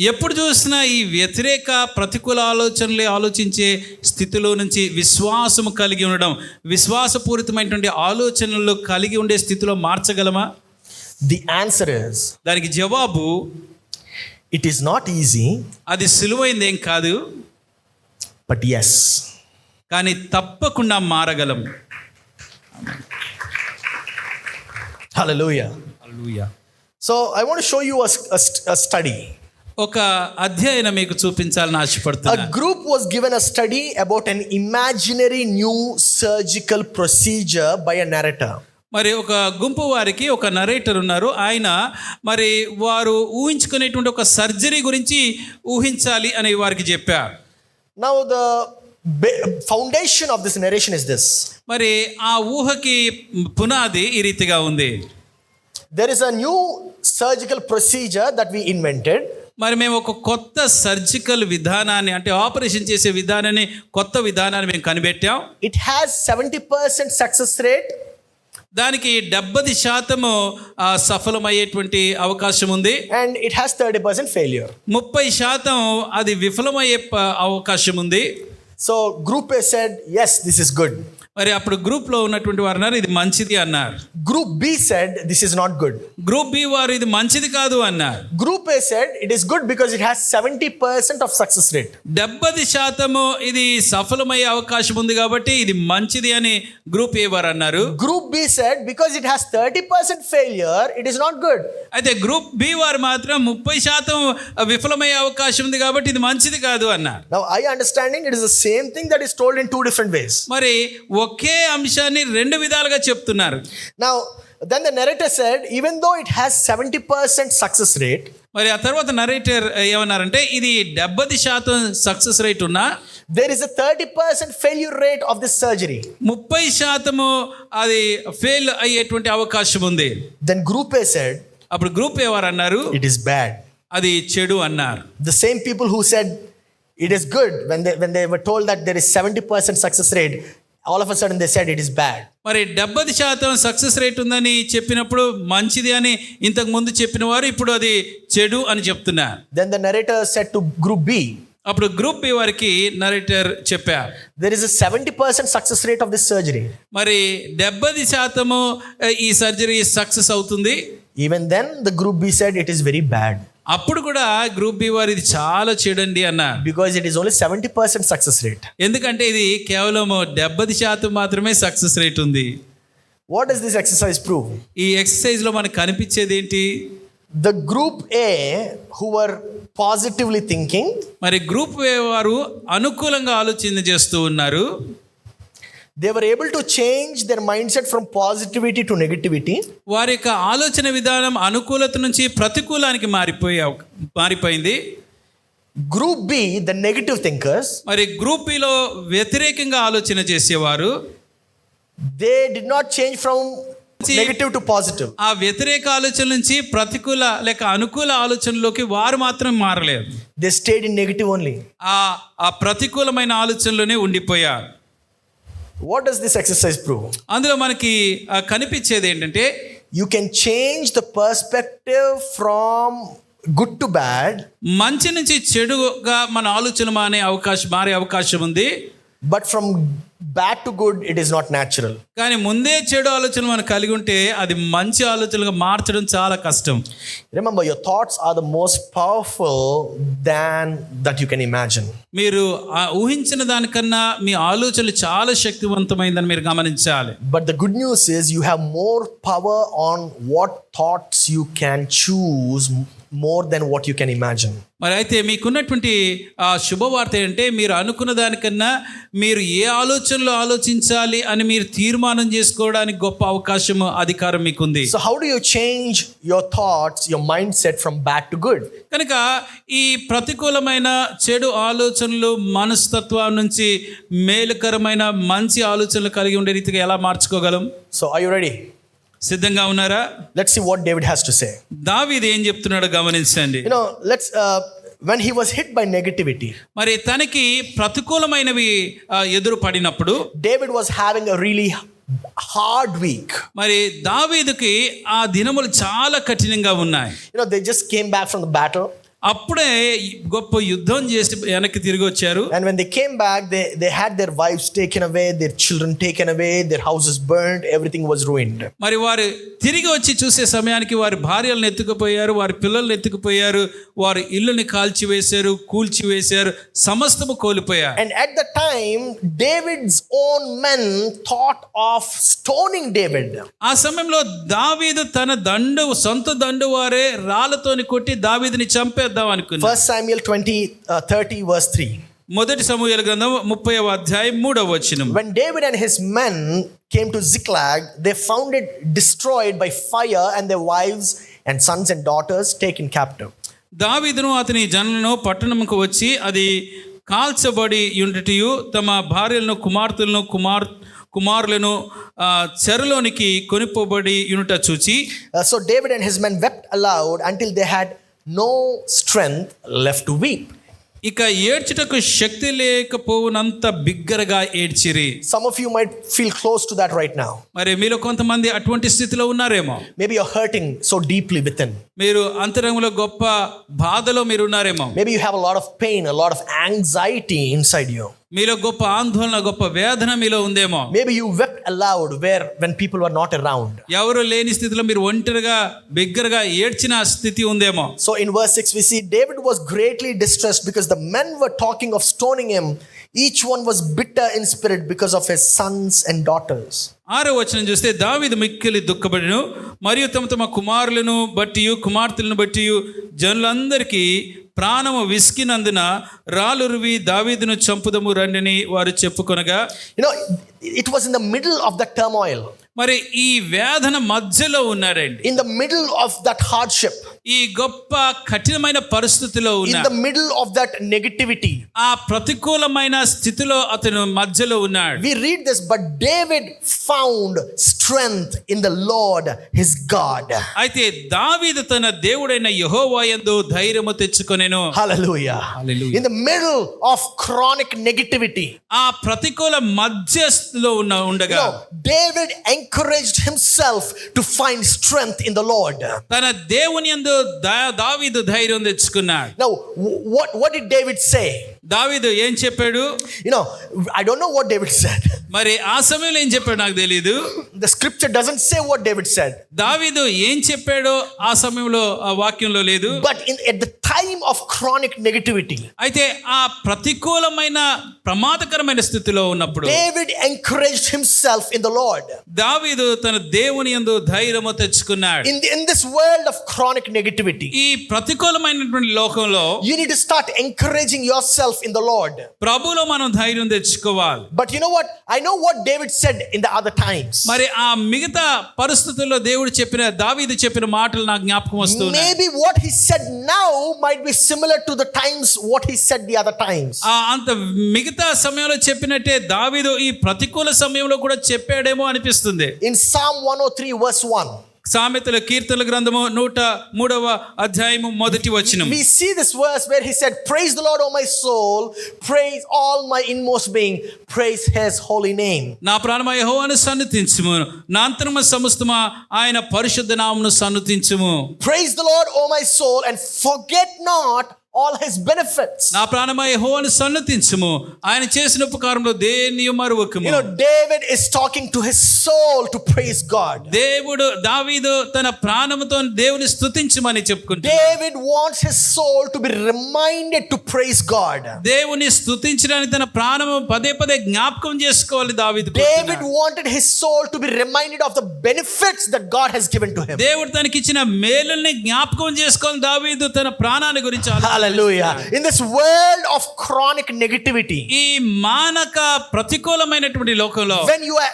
ఎప్పుడు చూసినా ఈ వ్యతిరేక ప్రతికూల ఆలోచనలే ఆలోచించే స్థితిలో నుంచి విశ్వాసము కలిగి ఉండడం, విశ్వాసపూరితమైనటువంటి ఆలోచనలు కలిగి ఉండే స్థితిలో మార్చగలమా? The answer is, దానికి జవాబు it is not easy, అది సులువైంది ఏం కాదు, but yes. కానీ తప్పకుండా మారగలం. Hallelujah. Hallelujah. So I want to show you a study. ఒక అధ్యయనం మీకు చూపించాలని ఆశపడుతున్నాను. A group was given a study about an imaginary new surgical procedure by a narrator. మరి ఒక గుంపు వారికి ఒక నరేటర్ ఉన్నారు. ఆయన మరి వారు ఊహించుకునేటువంటి ఒక సర్జరీ గురించి ఊహించాలి అని వారికి చెప్పారు. Now the foundation of this narration is this. మరి ఆ ఊహకి పునాది ఈ రీతిగా ఉంది. There is a new surgical procedure that we invented. మరి మేము ఒక కొత్త సర్జికల్ విధానాన్ని, అంటే ఆపరేషన్ చేసే విధానాన్ని, కొత్త విధానాన్ని మేము కనిపెట్టాం. It has 70% success rate. దానికి 70% సఫలమయ్యేటువంటి అవకాశం ఉంది. And it has 30% failure. 30% అది విఫలమయ్యే అవకాశం ఉంది. So group A said, yes, this is good. మరి అప్పుడు గ్రూప్ లో ఉన్నటువంటి వారు అన్నారు ఇది మంచిది అన్నారు. Group B said, this is not good. Group B వారు ఇది మంచిది కాదు అన్నారు. Group A said, it is good because it has 70% of success rate. 70% ఇది సఫలమయ్యే అవకాశం ఉంది కాబట్టి ఇది మంచిది అని గ్రూప్ ఏ వారు అన్నారు. Group B said, because it has 30% failure, it is not good. అయితే గ్రూప్ బి వారు మాత్రం 30% విఫలమయ్యే అవకాశం ఉంది కాబట్టి ఇది మంచిది కాదు అన్నారు. Now I understanding it is the same thing that is told in two different ways. మరి ఒకే అంశాన్ని రెండు విధాలుగా చెప్తున్నారు. Now then the narrator said, even though it has 70% success rate, మరి ఆ తర్వాత నరేటర్ ఏమన్నారంటే ఇది 70% సక్సెస్ రేట్ ఉన్నా there is a 30% failure rate of this surgery. 30% అది ఫెయిల్ అయ్యేటువంటి అవకాశం ఉంది. Then group A said, అప్పుడు గ్రూప్ ఏ వారు అన్నారు it is bad. అది చెడు అన్నారు. The same people who said it is good, when they were told that there is 70% success rate, all of a sudden they said it is bad. మరి 70% success rate ఉందని చెప్పినప్పుడు మంచిది అని ఇంతకు ముందు చెప్పిన వారు ఇప్పుడు అది చెడు అని చెప్తున్నారు. Then the narrator said to group B, అప్పుడు గ్రూప్ బి వారికి నరేటర్ చెప్పారు there is a 70% success rate of this surgery. మరి 70% ఈ సర్జరీ సక్సెస్ అవుతుంది. Even then the group B said it is very bad. అప్పుడు కూడా గ్రూప్ బి వారు ఇది చాలా చెడండి అన్నారు. Because it is only 70% success rate. ఎందుకంటే ఇది కేవలం 70% మాత్రమే సక్సెస్ రేట్ ఉంది. What does this exercise prove? ఈ ఎక్సర్సైజ్ లో మనకు కనిపించేది ఏంటి? The group A who were positively thinking, మరి గ్రూప్ ఏ వారు అనుకూలంగా ఆలోచన చేస్తూ ఉన్నారు. they were able to change their mindset from positivity to negativity. వారి యొక్క ఆలోచన విధానం అనుకూలత నుంచి ప్రతికూలానికి మారిపోయింది. Group B, the negative thinkers, మరి గ్రూప్ బిలో వ్యతిరేకంగా ఆలోచన చేసేవారు they did not change from negative to positive. ఆ వ్యతిరేక ఆలోచన నుంచి ప్రతికూల లేక అనుకూల ఆలోచనలోకి వారు మాత్రం మారలేదు. They stayed in negative only. ఆ ప్రతికూలమైన ఆలోచనలోనే ఉండిపోయారు. What does this exercise prove? అందులో మనకి కనిపించేది ఏంటంటే You can change the perspective from good to bad, మంచి నుంచి చెడుగా మన ఆలోచన మారే అవకాశం ఉంది. but from bad to good it is not natural. కానీ ముందే చెడు ఆలోచన మనం కలిగి ఉంటే అది మంచి ఆలోచనగా మార్చడం చాలా కష్టం. Remember, your thoughts are the most powerful than that you can imagine. మీరు ఊహించిన దానికన్నా మీ ఆలోచనలు చాలా శక్తివంతమైందని మీరు గమనించాలి. But the good news is you have more power on what thoughts you can choose more than what you can imagine. మరి అయితే మీకున్నటువంటి ఆ శుభవార్త ఏంటంటే మీరు అనుకున్న దానికన్నా మీరు ఏ ఆలోచనలో ఆలోచించాలి అని మీరు తీర్మానం చేసుకోవడానికి గొప్ప అవకాశం అధికారం మీకుంది. So how do you change your thoughts, your mindset from bad to good? కనుక ఈ ప్రతికూలమైన చెడు ఆలోచనలు మనస్తత్వం నుంచి మేలుకరమైన మంచి ఆలోచనలు కలిగి ఉండే రీతిగా ఎలా మార్చుకోగలం? So are you ready? సిద్ధంగా ఉన్నారా? Let's see what David has to say. దావీదు ఏం చెప్తున్నాడో గమనించండి. Let's when he was hit by negativity, మరి తనకి ప్రతికూలమైనవి ఎదురు పడినప్పుడు David was having a really hard week. మరి దావీదుకి ఆ దినములు చాలా కఠినంగా ఉన్నాయి. They just came back from the battle. అప్పుడే గొప్ప యుద్ధం చేసి వెనక్కి తిరిగి వచ్చారు. And when they came back, they had their wives taken away, their children taken away, their houses burned, everything was ruined. మరి వారు తిరిగి వచ్చి చూసే సమయానికి వారి భార్యలను ఎత్తుకుపోయారు, వారి పిల్లల్ని ఎత్తుకుపోయారు, వారి ఇల్లుని కాల్చివేశారు, కూల్చివేశారు, సమస్తము కోల్పోయారు. And at the time, David's own men thought of stoning David. ఆ సమయంలో దావీదు తన సొంత దండు వారే రాళ్లతోని కొట్టి దావీదుని చంపేద్దాం అనుకున్నారు. 1 Samuel 30 verse 3. మొదటి సమూయేలు గ్రంథం 30వ అధ్యాయం 3వ వచనం. When David and his men came to Ziklag, they found it destroyed by fire and their wives and sons and daughters taken captive. దావీదును అతని జనులను పట్టణంకు వచ్చి అది కాల్చబడి ఉండుటయు తమ భార్యలను కుమారులను చెరలోనికి కొనిపోబడి యునుట చూచి So David and his men wept aloud until they had no strength left to weep. ఇక ఏడ్చుటకు శక్తి లేకపోవునంత బిగ్గరగా ఏడ్చిరి. Some of you might feel close to that right now. మరి మీలో కొంతమంది అటువంటి స్థితిలో ఉన్నారేమో. Maybe you're hurting so deeply within. మీరు అంతరంగంలో గొప్ప బాధలో మీరు ఉన్నారేమో. Maybe you have a lot of pain, a lot of anxiety inside you. మీలో గొప్ప ఆందోళన, గొప్ప వేదన మీలో ఉందేమో. Maybe you wept aloud when people were not around. ఎవరు లేని స్థితిలో మీరు ఒంటరిగా బిగ్గరగా ఏడ్చిన స్థితి ఉందేమో. So in verse 6 we see David was greatly distressed because the men were talking of stoning him. Each one was bitter in spirit because of his sons and daughters. 6వ వచనం చూస్తే దావీదు మిక్కిలి దుఃఖపడెను మరియు తమ కుమారులను బట్టి కుమార్తెలను బట్టి జనులందరికీ ప్రాణము విసికినందున రాలురువి దావీదును చంపుదము రండిని వారు చెప్పుకొనగా. It was in the middle of the turmoil. మరి ఈ వేదన మధ్యలో ఉన్నాడండి. In the middle of that hardship. ఈ గొప్ప కఠినమైన పరిస్థితిలో ఉన్నారు. In the middle of that negativity. ఆ ప్రతికూలమైన స్థితిలో అతను మధ్యలో ఉన్నాడు. We read this, but David found strength in the Lord his God. అయితే దావీదు తన దేవుడైన యెహోవా యందు ధైర్యము తెచ్చుకొనెను. Hallelujah. Hallelujah. In the middle of chronic negativity. ఆ ప్రతికూల మధ్యలో ఉండగా David encouraged himself to find strength in the Lord. తన దేవుని యందు దావీదు ధైర్యం తెచ్చుకున్నాడు. Now what did David say? దావీదు ఏం చెప్పాడు? I don't know what David said. మరి ఆ సమయంలో ఏం చెప్పాడు నాకు తెలియదు. The scripture doesn't say what David said. దావీదు ఏం చెప్పాడో ఆ సమయంలో ఆ వాక్యంలో లేదు. But at the time of chronic negativity, అయితే ఆ ప్రతికూలమైన ప్రమాదకరమైన స్థితిలో ఉన్నప్పుడు David encouraged himself in the Lord. దావీదు తన దేవుని యందు ధైర్యము తెచ్చుకున్నాడు. In this world of chronic negativity, ఈ ప్రతికూలమైనటువంటి లోకంలో you need to start encouraging yourself in the Lord. ప్రభువులో మనం ధైర్యం తెచ్చుకోవాలి. But you know what? I know what David said in the other times. మరి ఆ మిగతా పరిస్థితుల్లో దేవుడు దావీదు చెప్పిన మాటలు నాకు జ్ఞాపకం వస్తున్నాయి. Maybe what he said now might be similar to the times what he said the other times. అంత మిగతా సమయంలో చెప్పినట్టే దావీదు ఈ ప్రతికూల సమయంలో కూడా చెప్పాడేమో అనిపిస్తుంది. In Psalm 103 verse 1, సామెతల కీర్తనల గ్రంథము 103వ అధ్యాయము మొదటి వచనం. we see this verse where he said, praise the Lord, O my soul, praise all my inmost being, praise his holy name. నా ప్రాణమా యెహోవాను సన్నుతించుము, నా అంతరంగ సమస్తమా ఆయన పరిశుద్ధ నామమును సన్నుతించుము. Praise the Lord, O my soul, and forget not all his benefits. నా ప్రాణమా యెహోవాను సన్నుతించుము, ఆయన చేసిన ఉపకారములో దేనియు మరువకుము. You know, David is talking to his soul to praise God. దావీదు తన ప్రాణముతో దేవుని స్తుతించమని చెప్పుకుంటున్నాడు. David wants his soul to be reminded to praise God. దేవుని స్తుతించడానికి తన ప్రాణము పదే పదే జ్ఞాపకం చేసుకోవాలి దావీదు. David wanted his soul to be reminded of the benefits that God has given to him. దేవుడు తనకిచ్చిన మేలుల్ని జ్ఞాపకం చేసుకోవాలి దావీదు తన ప్రాణాన్ని గురించి. Hallelujah. In this world of chronic negativity, ఈ మానక ప్రతికూలమైనటువంటి లోకంలో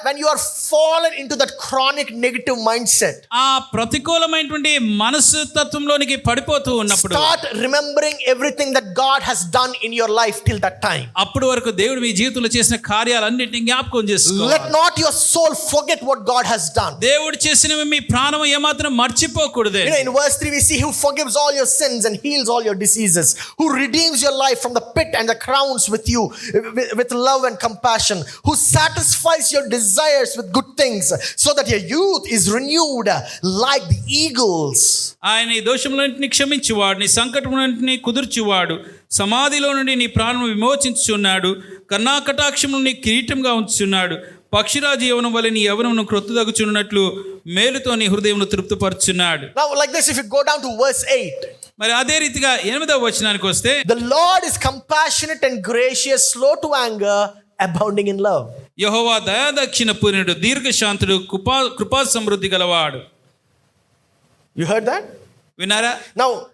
when you are fallen into that chronic negative mindset, ఆ ప్రతికూలమైనటువంటి మనసు తత్వంలోనికి పడిపోతూ ఉన్నప్పుడు start remembering everything that God has done in your life till that time. అప్పుడు వరకు దేవుడు మీ జీవితంలో చేసిన కార్యాలన్నిటిని జ్ఞాపకం చేసుకోవాలి. Let not your soul forget what God has done. దేవుడు చేసినవి మీ ప్రాణం ఏమాత్రం మర్చిపోకూడదు. You know, in verse 3 we see who forgives all your sins and heals all your diseases, who redeems your life from the pit and the crowns with you with love and compassion, who satisfies your desires with good things so that your youth is renewed like the eagles. ఆయన నీ దోషములన్నిటిని క్షమించువాడు, నీ సంకటములన్నిటిని కుదుర్చువాడు, సమాధిలో నుండి నీ ప్రాణం విమోచించుచున్నాడు, కన్నాకటాక్షమును నీ కిరీటంగా ఉంచుచున్నాడు, పక్షిరాజు యవనం వలె నీ యవనమును క్రొత్తదగుచున్నట్లు మేలుతో నీ హృదయమును తృప్తిపరచున్నాడు. Now like this, if you go down to verse 8, మరి అదే రీతిగా 8వ వచనానికి వస్తే, the Lord is compassionate and gracious, slow to anger, abounding in love. యెహోవా దయాదాక్షిణ పూర్ణుడు, దీర్ఘశాంతుడు, కృపా సమృద్ధి గలవాడు. You heard that? విన్నారా?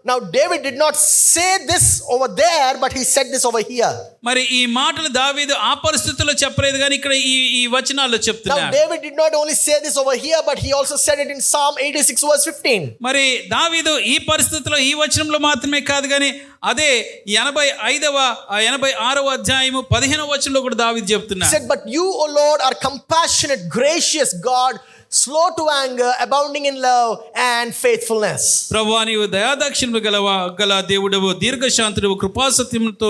Now David did not say this over there, but he said this over here. మరి ఈ మాటలు దావీదు ఆ పరిస్థితుల్లో చెప్పలేదు కానీ ఇక్కడ ఈ వచనాల్లో చెప్తున్నాడు. Now David did not only say this over here, but he also said it in Psalm 86 verse 15. మరి దావీదు ఈ పరిస్థితుల్లో ఈ వచనంలో మాత్రమే కాదు కానీ అదే 86వ అధ్యాయము 15వ వచనంలో కూడా దావీదు చెప్తున్నాడు. He said, but you, O Lord, are compassionate, gracious God, slow to anger, abounding in love and faithfulness. ప్రభువా, నీవు దయాదాక్షిణ్యము గల దేవుడవు, దీర్ఘశాంతుడవు, కృపాసత్యముతో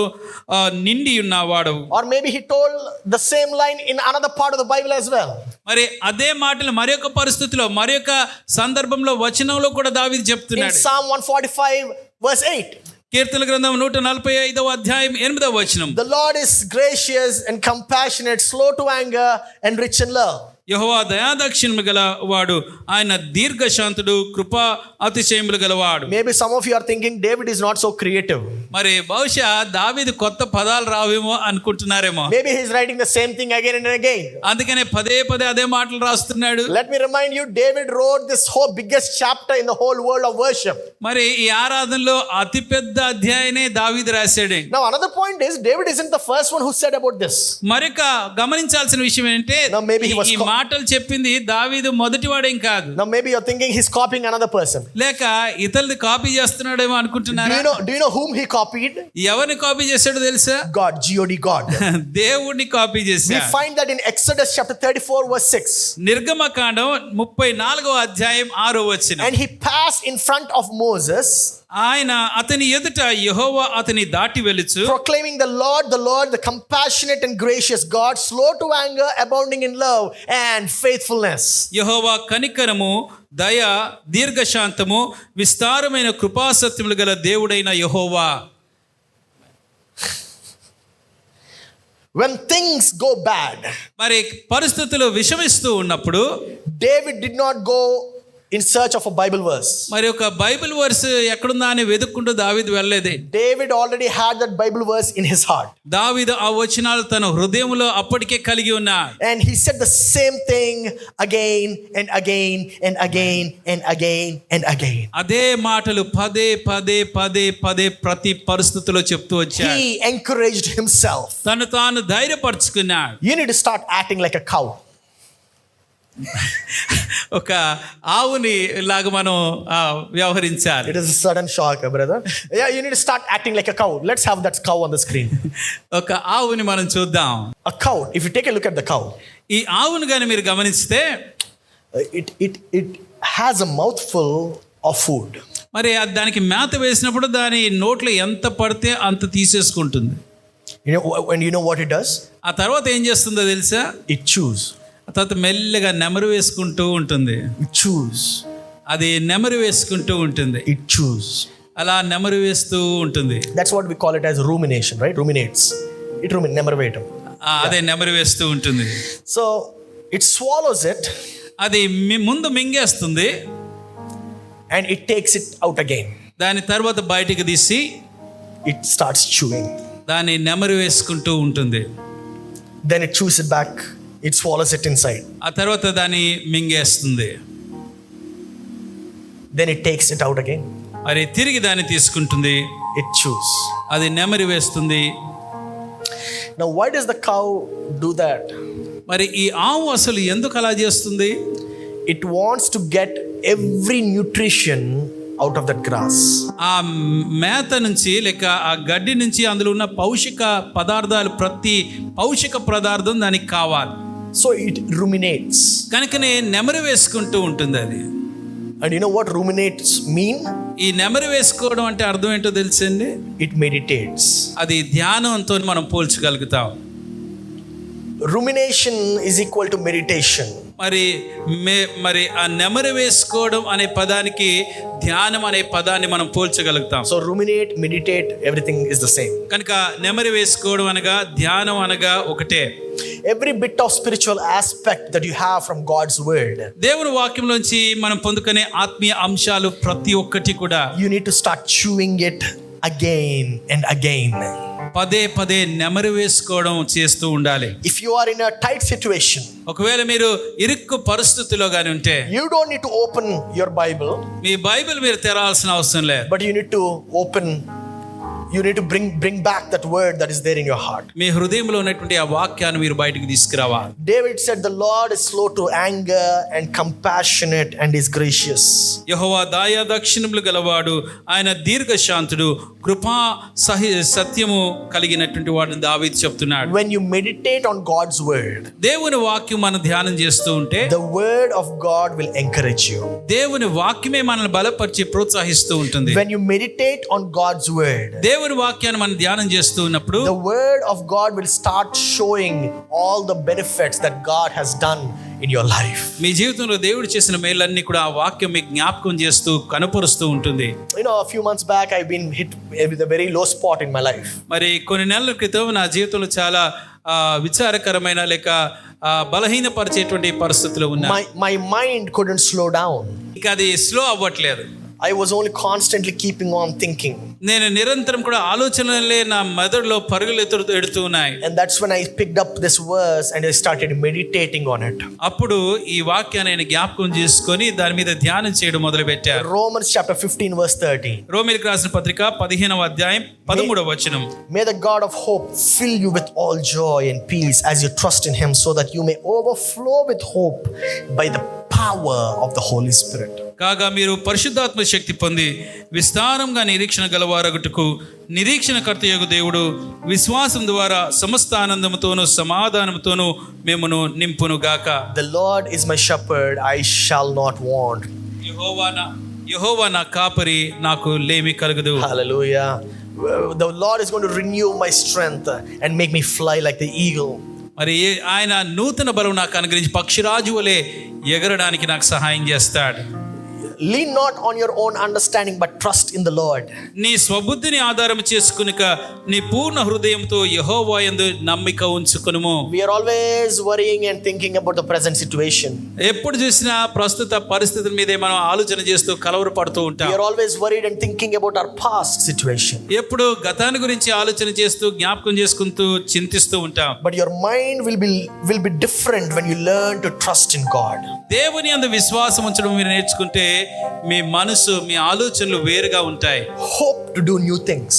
నిండి ఉన్నవాడవు. Or maybe he told the same line in another part of the Bible as well. మరి అదే మాటలు మరొక పరిస్థితిలో మరొక సందర్భంలో వచనంలో కూడా దావీదు In చెప్తున్నాడు. Psalm 145 verse 8. కీర్తనల గ్రంథం 145వ అధ్యాయం 8వ వచనం. The Lord is gracious and compassionate, slow to anger and rich in love. యెహోవా దయాదాక్షిణ్యము గల వాడు, ఆయన దీర్ఘశాంతుడు, కృపా అతిశయములు గలవాడు. Maybe some of you are thinking David is not so creative. మరి బహుశా దావీదు కొత్త పదాలు రావేమో అనుకుంటున్నారేమో. Maybe he's writing the same thing again and again. అందుకనే పదే పదే అదే మాటలు రాస్తున్నాడు. Let me remind you, David wrote this whole biggest chapter in the whole world of worship. మరి ఈ ఆరాధనలో అతిపెద్ద అధ్యాయనే దావీదు రాశాడు. Now another point is, David isn't the first one who said about this. మరొక గమనించాల్సిన విషయం ఏంటంటే, Now maybe he was ఈ మాటలు చెప్పింది దావీదు మొదటివాడేం కాదు. Now maybe you're thinking he's copying another person. లేక ఇతరులు కాపీ చేస్తున్నాడేమో అనుకుంటున్నారా? Do you know whom he copied? ఎవరిని కాపీ చేశాడో తెలుసా? God, God, God. దేవుడిని కాపీ We చేశాడు. find that in Exodus chapter 34 verse 6. నిర్గమకాండం 34వ అధ్యాయం 6వ వచనం. And he passed in front of Moses, ఆయన అతని ఎదుట యెహోవా అతని దాటి వెలుచు, proclaiming the Lord, the compassionate and gracious God, slow to anger, abounding in love and faithfulness. యెహోవా కనికరము, దయ, దీర్ఘశాంతము, విస్తారమైన కృపాసత్యములు గల దేవుడైన యెహోవా. When things go bad, మరి పరిస్థితులు విషమిస్తూ ఉన్నప్పుడు David did not go in search of a Bible verse. మరి ఒక బైబిల్ వర్స్ ఎక్కడుందా అని వెతుక్కుంటూ దావీదు వెళ్ళలేదే. David already had that Bible verse in his heart. దావీదు ఆ వచనాలు తన హృదయంలో అప్పటికే కలిగి ఉన్నాడు. And he said the same thing again and again and again and again and again. అదే మాటలు పదే పదే పదే పదే ప్రతి పరిస్థితిలో చెప్తూ వచ్చాడు. He encouraged himself. తను తాను ధైర్యపరుచుకున్నాడు. You need to start acting like a cow. ఒక ఆవుని లాగా మనం వ్యవహరించాలి. It is a sudden shock, brother. Yeah, you need to start acting like a cow. Let's have that cow on the screen. ఒక ఆవుని మనం చూద్దాం. A cow. If you take a look at the cow, ఈ ఆవును గాని మీరు గమనిస్తే it has a mouthful of food. మరి దానికి మేత వేసినప్పుడు దాని నోట్లో ఎంత పడితే అంత తీసేసుకుంటుంది. You know what it does? ఆ తర్వాత ఏం చేస్తుందో తెలుసా? It chews. ఆ తర్వాత మెల్లగా నెమరు వేసుకుంటూ ఉంటుంది. It chews. అది నెమరు వేసుకుంటూ ఉంటుంది. It chews. అలా నెమరు వేస్తూ ఉంటుంది. That's what we call it as rumination, right? Ruminates. It నెమరు వేయటం. అదే నెమరు వేస్తూ ఉంటుంది. So it swallows it. అది ముందు మింగేస్తుంది. And it takes it out again. దాని తర్వాత బయటికి తీసి it starts chewing. దాన్ని నెమరు వేసుకుంటూ ఉంటుంది. Then it chews it back. It swallows it inside. ఆ తర్వాత దాన్ని మింగేస్తుంది. Then it takes it out again. మరి తిరిగి దాన్ని తీసుకుంటుంది. It chews. అది నెమరు వేస్తుంది. Now why does the cow do that? మరి ఈ ఆవు అసలు ఎందుకు అలా చేస్తుంది? It wants to get every nutrition out of that grass. ఆ మేత నుంచి లేక ఆ గడ్డి నుంచి అందులో ఉన్న పౌషిక పదార్థాలు ప్రతి పౌషిక పదార్థం దానికి కావాలి. So it ruminates. కనుకనే నెమరు వేసుకుంటూ ఉంటుంది అది. And you know what ruminates mean? ఈ నెమరు వేసుకోవడం అంటే అర్థం ఏంటో తెలుసండి? It meditates. అది ధ్యానంతో మనం పోల్చగలుగుతాం. Rumination is equal to meditation. మరి ఆ నెమరు వేసుకోవడం అనే పదానికి ధ్యానం అనే పదాన్ని మనం పోల్చగలుగుతాం. So ruminate, meditate, everything is the same. కనుక నెమరు వేసుకోవడం అనగా ధ్యానం అనగా ఒకటే. Every bit of spiritual aspect that you have from God's word, దేవుని వాక్యంలోంచి మనం పొందుకునే ఆత్మీయ అంశాలు ప్రతి ఒక్కటి కూడా you need to start chewing it again and again. పదే పదే నెమరు వేసుకోవడం చేస్తూ ఉండాలి. If you are in a tight situation, ఒకవేళ మీరు ఇరుక్కు పరిస్థితిలో గాని ఉంటే, you don't need to open your Bible. Me Bible మీరు తెరవాల్సిన అవసరం లేదు. But you need to bring back that word that is there in your heart. మీ హృదయంలో ఉన్నటువంటి ఆ వాక్యాన్ని మీరు బయటికి తీసుకురావాలి. David said the Lord is slow to anger and compassionate and is gracious. యెహోవా దయా దాక్షిణ్యములు గలవాడు, ఆయన దీర్ఘశాంతుడు, కృపా సత్యము కలిగినటువంటి వాడు దావీదు చెప్తున్నాడు. When you meditate on God's word, దేవుని వాక్యం మనం ధ్యానం చేస్తూ ఉంటే the word of God will encourage you. దేవుని వాక్యమే మనల్ని బలపరిచి ప్రోత్సహిస్తూ ఉంటుంది. When you meditate on God's word, దేవుని వాక్యాన్ని మనం ధ్యానం చేస్తూ ఉన్నప్పుడు the word of God will start showing all the benefits that God has done in your life. మీ జీవితంలో దేవుడు చేసిన మేలన్నీ కూడా ఆ వాక్యం మీకు జ్ఞాపకం చేస్తూ కనపరుస్తూ ఉంటుంది. You know, a few months back I've been hit with a very low spot in my life. మరి కొన్ని నెలల క్రితం నా జీవితంలో చాలా విచారకరమైన లేక బలహీనపరిచేటువంటి పరిస్థితులు ఉన్నాయి. My mind couldn't slow down. ఇక అది స్లో అవ్వట్లేదు. I was only constantly keeping on thinking. నేను నిరంతరం కూడా ఆలోచనలే నా మెదడులో పరుగులు ఎడుతూ ఉన్నాయి. And that's when I picked up this verse and I started meditating on it. అప్పుడు ఈ వాక్యాన్ని నేను జ్ఞాపకం చేసుకొని దాని మీద ధ్యానం చేయడం మొదలుపెట్టాను. Romans chapter 15 verse 30. రోమీయులకు రాసిన పత్రిక 15వ అధ్యాయం 13వ వచనం. May the God of hope fill you with all joy and peace as you trust in him, so that you may overflow with hope by the power of the Holy Spirit. కాగా మీరు పరిశుద్ధాత్మ శక్తి పొంది విస్తారంగా నిరీక్షణ గలవారగుటకు నిరీక్షణకర్తయగు దేవుడు విశ్వాసం ద్వారా సమస్త ఆనందముతోను సమాధానముతోను మిమ్మును నింపును గాక. The Lord is my shepherd, I shall not want. యెహోవా నా కాపరి, నాకు లేమి కలుగదు. Hallelujah. The Lord is going to renew my strength and make me fly like the eagle. మరి ఆయన నూతన బలం నాకు అనుగ్రహించి పక్షిరాజు వలె ఎగరడానికి నాకు సహాయం చేస్తాడు. lean not on your own understanding, but trust in the Lord. నీ స్వబుద్ధిని ఆధారం చేసుకునిక నీ పూర్ణ హృదయంతో యెహోవా యందు నమ్మిక ఉంచుకొనుము. We are always worrying and thinking about the present situation. ఎప్పుడు చూసినా ప్రస్తుత పరిస్థితుల మీదే మనం ఆలోచన చేస్తూ కలవరపడుతూ ఉంటాం. We are always worried and thinking about our past situation. ఎప్పుడు గతాన్ని గురించి ఆలోచన చేస్తూ జ్ఞాపకం చేసుకుంటూ చింతిస్తూ ఉంటాం. But your mind will be different when you learn to trust in God. దేవుని యందు విశ్వాసం ఉంచడం మీరు నేర్చుకుంటే మీ మనసు, మీ ఆలోచనలు వేరుగా ఉంటాయి. Hope to do new things.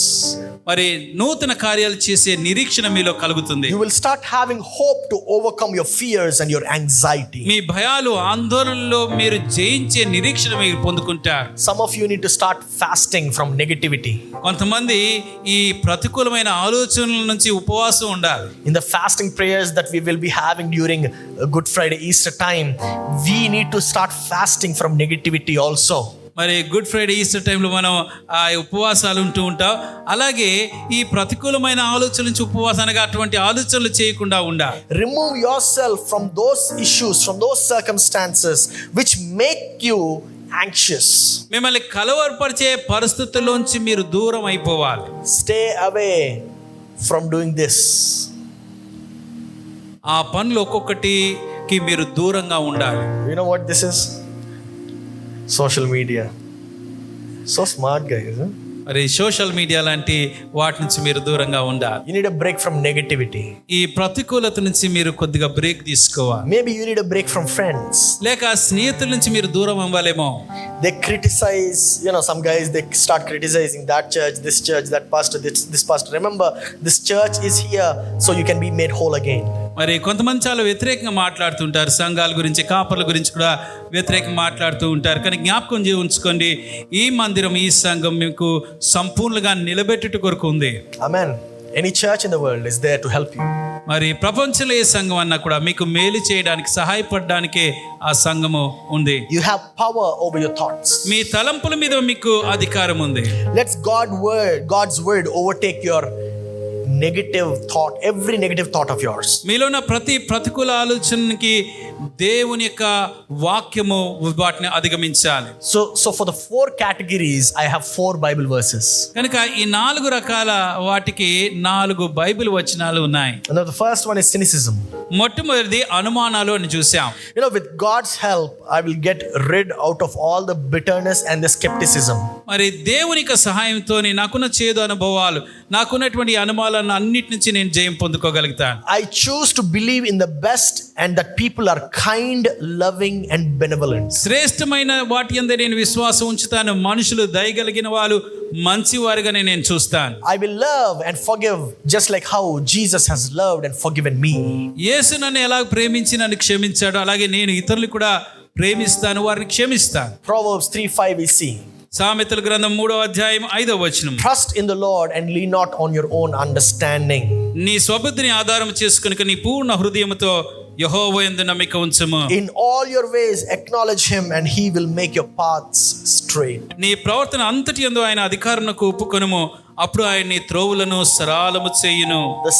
మరి నూతన కార్యాలు చేసే నిరీక్షణ మీలో కలుగుతుంది. You will start having hope to overcome your fears and your anxiety. మీ భయాలు, ఆందోళనలో మీరు జయించే నిరీక్షణ మీరు పొందుకుంటారు. Some of you need to start fasting from negativity. కొంతమంది ఈ ప్రతికూలమైన ఆలోచనల నుంచి ఉపవాసం ఉండాలి. In the fasting prayers that we will be having during Good Friday, Easter time, we need to start fasting from negativity also. మరి good Friday, Easter టైంలో మనం ఆ ఉపవాసాలు ఉంటూ ఉంటాం. అలాగే ఈ ప్రతికూలమైన ఆలోచనల నుంచి ఉపవాసానికి అటువంటి ఆలోచనలు చేయకుండా ఉండాలి. Remove yourself from those issues, from those circumstances which make you anxious. మిమ్మల్ని కలవరపరిచే పరిస్థితుల్లోంచి మీరు దూరం అయిపోవాలి. Stay away from doing this. ఆ పనులు ఒక్కొక్కటికి మీరు దూరంగా ఉండాలి. You know what this is? Social media. So smart, guys. Huh? మరి సోషల్ మీడియా లాంటి వాటి నుంచి మీరు దూరంగా ఉండాలి. You need a break from negativity. ఈ ప్రతికూలత నుంచి మీరు కొద్దిగా బ్రేక్ తీసుకోవాలి. Maybe you need a break from friends. లేక స్నేహితుల నుంచి మీరు దూరం అవ్వాలేమో. They criticize, some guys, they start criticizing that church, that pastor, this pastor. Remember, this church is here so you can be made whole again. మరి కొంతమంది చాలా వ్యతిరేకంగా మాట్లాడుతుంటారు. సంఘాల గురించి, కాపర్ల గురించి కూడా వ్యతిరేకంగా మాట్లాడుతూ ఉంటారు. కానీ జ్ఞాపకం ఉంచుకోండి, ఈ మందిరం, ఈ సంఘం మీకు సంపూర్ణంగా నిలబెట్టుట కొరకు ఉంది. Amen. Any church in the world is there to help you. మరి ప్రపంచంలో ఏ సంఘం అన్నా కూడా మీకు మేలు చేయడానికి, సహాయపడడానికే ఆ సంఘము ఉంది. You have power over your thoughts. మీ తలంపుల మీద మీకు అధికారం ఉంది. Let's God's word overtake your negative thought, every negative thought of yours. మీలో ఉన్న ప్రతి ప్రతికూల ఆలోచనకి దేవుని యొక్క వాక్యము వాటిని అధిగమించాలి. So for the 4 categories, I have 4 Bible verses. కనుక ఈ 4 రకాల వాటికి 4 బైబిల్ వచనాలు ఉన్నాయి. And the first one is cynicism. మొట్టమొదటిది అనుమానాలు అని చూసాం. With God's help, I will get rid out of all the bitterness and the skepticism. మరి దేవుని యొక్క సహాయంతో నాకున్న చేదు అనుభవాలు, నాకున్నటువంటి అనుమానాలను అన్నిటి నుంచి నేను జయం పొందుకోగలుగుతాను. I choose to believe in the best and that people are kind, loving and benevolent. శ్రేష్టమైన వాటి యందు నేను విశ్వాసం ఉంచుతాను. మనుషులు దయగలిగిన వాళ్ళు, మంచివారుగా నేను చూస్తాను. I will love and forgive just like how Jesus has loved and forgiven me. యేసు నన్ను ఎలా ప్రేమించి నన్ను క్షమించాడో అలాగే నేను ఇతరులు కూడా ప్రేమిస్తాను, వారిని క్షమిస్తాను. Proverbs 3:5 we see. సామెతల గ్రంథం 3వ అధ్యాయం 5వ వచనం. Trust in the Lord and lean not on your own understanding. నీ స్వబుద్ధిని ఆధారం చేసుకుని నీ పూర్ణ హృదయముతో యెహోవా యందు నమ్మిక ఉంచుము. In all your ways acknowledge him and he will make your paths straight. నీ ప్రవర్తన అంతటి యందు ఆయన అధికారమునకు ఒప్పుకొనుము, అప్పుడు ఆయన నీ త్రోవులను సరళము చేయును. The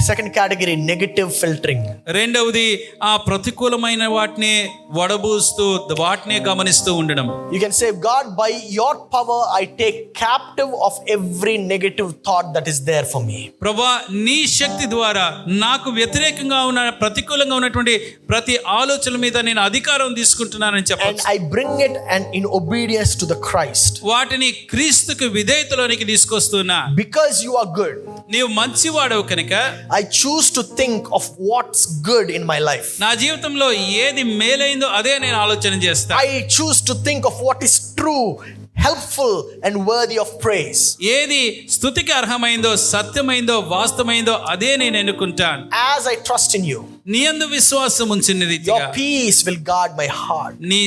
second category, negative filtering. రెండవది ఆ ప్రతికూలమైన వాటిని వడబూస్తూ వాటినే గమనిస్తూ ఉండడం. You can say, God, by your power I take captive of every negative thought that is there for me. ప్రభువా, నీ శక్తి ద్వారా నాకు వ్యతిరేకంగా ఉన్న, ప్రతికూలంగా ఉన్నటువంటి ప్రతి ఆలోచన మీద నేను అధికారం తీసుకుంటున్నానని చెప్పాలి. And I bring it and in obedience to the Christ. వాటిని క్రీస్తుకు విధేయతలోనికి తీసుకొస్తున్నా. Because you are good, నీవు మంచివాడవు కనుక I choose to think of what's good in my life. నా జీవితంలో ఏది మేలైందో అదే నేను ఆలోచన చేస్తా. I choose to think of what is true, helpful and worthy of praise. ఏది స్తుతికి అర్హమైందో, సత్యమైందో, వాస్తవమైందో అదే నేను ఎన్నుకుంటాను. As I trust in you, నీ యందు విశ్వాసం ఉంచిన రీతిగా your peace will guard my heart. నీ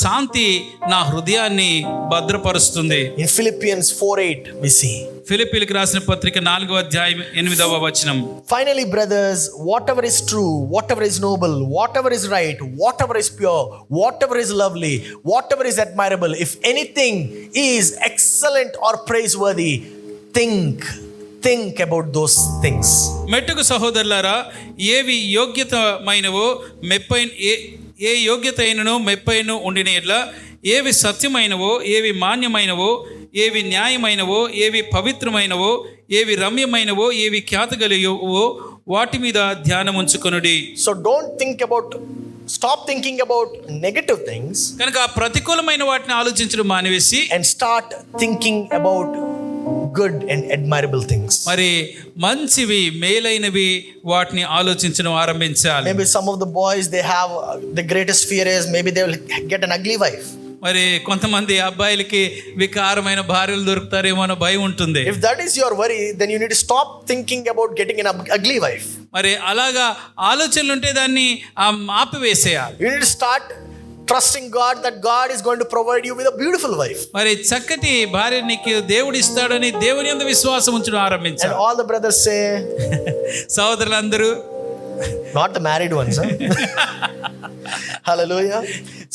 శాంతి నా హృదయాన్ని భద్రపరుస్తుంది. In Philippians 4:8 we see. ఫిలిప్పీయులకు రాసిన పత్రిక 4వ అధ్యాయం 8వ వచనం. Finally, brothers, whatever is true, whatever is noble, whatever is right, whatever is pure, whatever is lovely, whatever is admirable, if anything is excellent or praiseworthy, think about those things. మెట్టుకు సహోదరులారా, ఏవి యోగ్యతమైనవో, ఏ యోగ్యత అయినను మెప్పైనను ఉండిన ఎడ్ల ఏవి సత్యమైనవో, ఏవి మాన్యమైనవో, ఏవి న్యాయమైనవో, ఏవి పవిత్రమైనవో, ఏవి రమ్యమైనవో, ఏవి ఖ్యాతగలిగవో వాటి మీద ధ్యానం ఉంచుకొనుడి. So stop thinking about negative things కనుక ప్రతికూలమైన వాటిని ఆలోచించడం మానివేసి and start thinking about good and admirable things. మరి మంచివి, మేలైనవి వాటిని ఆలోచించడం ఆరంభించాలి. Maybe some of the boys, they have the greatest fear is maybe they will get an ugly wife. మరి కొంతమంది అబ్బాయిలకి వికారమైన భార్యలు దొరుకుతారేమో అన్న భయం ఉంటుంది. If that is your worry, then you need to stop thinking about getting an ugly wife. మరి అలాగా ఆలోచనలు ఉంటే దాన్ని ఆపివేసేయాలి. You need to start trusting God that God is going to provide you with a beautiful wife. మరి చక్కటి భార్య నీకు దేవుడు ఇస్తాడని దేవుని యందు విశ్వాసం ఉంచడం ఆరంభించాలి. And all the brothers say, సోదరులందరూ, not the married ones, huh? Hallelujah.